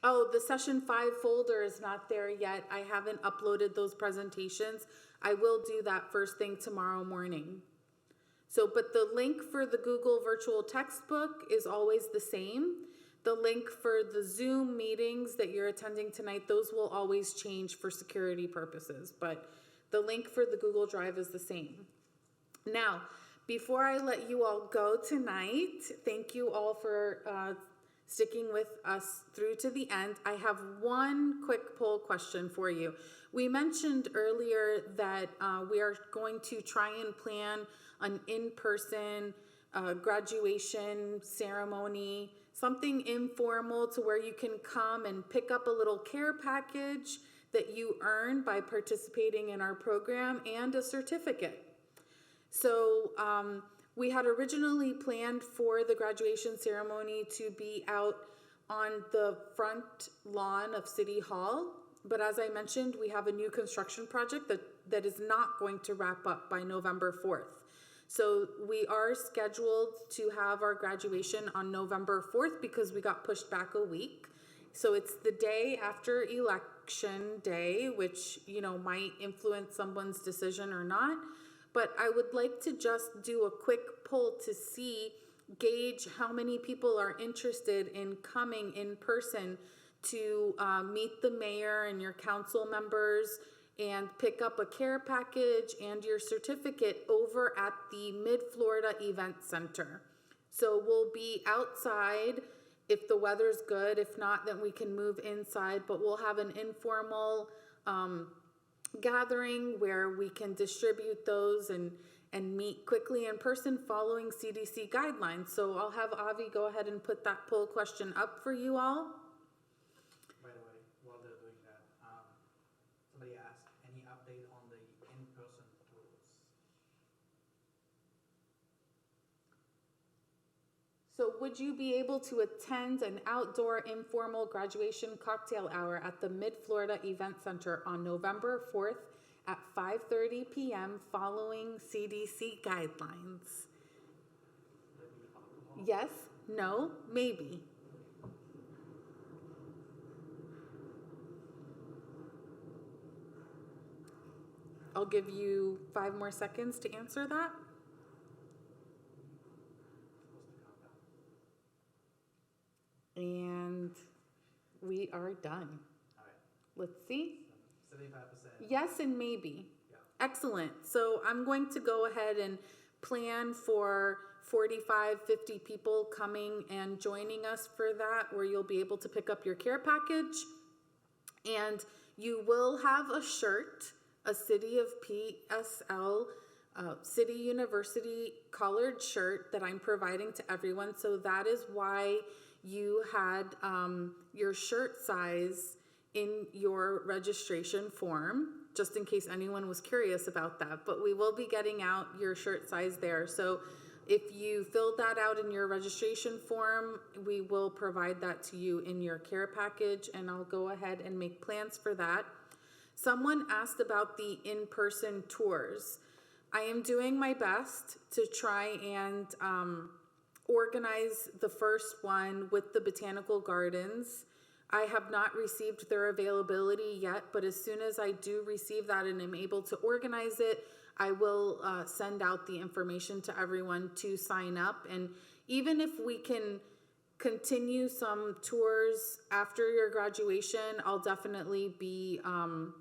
Speaker 1: Oh, the session 5 folder is not there yet. I haven't uploaded those presentations. I will do that first thing tomorrow morning. So, but the link for the Google virtual textbook is always the same. The link for the Zoom meetings that you're attending tonight, those will always change for security purposes, but the link for the Google Drive is the same. Now, before I let you all go tonight, thank you all for sticking with us through to the end. I have one quick poll question for you. We mentioned earlier that we are going to try and plan an in-person graduation ceremony, something informal to where you can come and pick up a little care package that you earn by participating in our program and a certificate. So we had originally planned for the graduation ceremony to be out on the front lawn of City Hall. But as I mentioned, we have a new construction project that is not going to wrap up by November 4th. So we are scheduled to have our graduation on November 4th because we got pushed back a week. So it's the day after election day, which, might influence someone's decision or not. But I would like to just do a quick poll to gauge how many people are interested in coming in person to meet the mayor and your council members and pick up a care package and your certificate over at the Midflorida Event Center. So we'll be outside if the weather's good. If not, then we can move inside, but we'll have an informal gathering where we can distribute those and meet quickly in person following CDC guidelines. So I'll have Avi go ahead and put that poll question up for you all.
Speaker 8: By the way, while they're doing that, somebody asked, any update on the in-person tours?
Speaker 1: So would you be able to attend an outdoor informal graduation cocktail hour at the Mid-Florida Event Center on November 4th at 5:30 p.m. following CDC guidelines? Yes, no, maybe. I'll give you 5 more seconds to answer that. And we are done.
Speaker 8: All right,
Speaker 1: Let's see.
Speaker 8: 75%.
Speaker 1: Yes and maybe.
Speaker 8: Yeah.
Speaker 1: Excellent. So I'm going to go ahead and plan for 45, 50 people coming and joining us for that, where you'll be able to pick up your care package. And you will have a shirt, a City of PSL, City University collared shirt that I'm providing to everyone. So that is why you had your shirt size in your registration form, just in case anyone was curious about that. But we will be getting out your shirt size there. So if you filled that out in your registration form, we will provide that to you in your care package, and I'll go ahead and make plans for that. Someone asked about the in-person tours. I am doing my best to try and organize the first one with the Botanical Gardens. I have not received their availability yet, but as soon as I do receive that and am able to organize it, I will send out the information to everyone to sign up. And even if we can continue some tours after your graduation, I'll definitely be on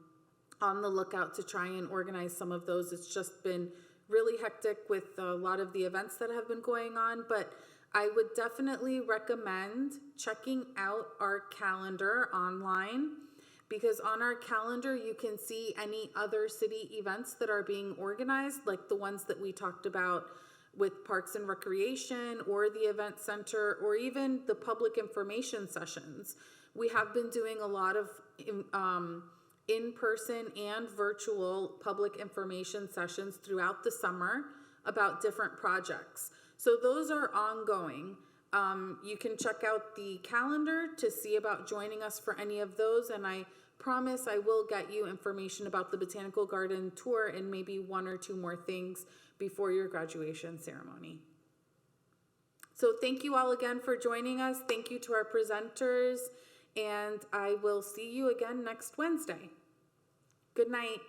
Speaker 1: the lookout to try and organize some of those. It's just been really hectic with a lot of the events that have been going on, but I would definitely recommend checking out our calendar online, because on our calendar you can see any other city events that are being organized, like the ones that we talked about with Parks and Recreation or the Event Center or even the public information sessions. We have been doing a lot of in-person and virtual public information sessions throughout the summer about different projects. So those are ongoing. You can check out the calendar to see about joining us for any of those, and I promise I will get you information about the Botanical Garden tour and maybe 1 or 2 more things before your graduation ceremony. So thank you all again for joining us. Thank you to our presenters, and I will see you again next Wednesday. Good night.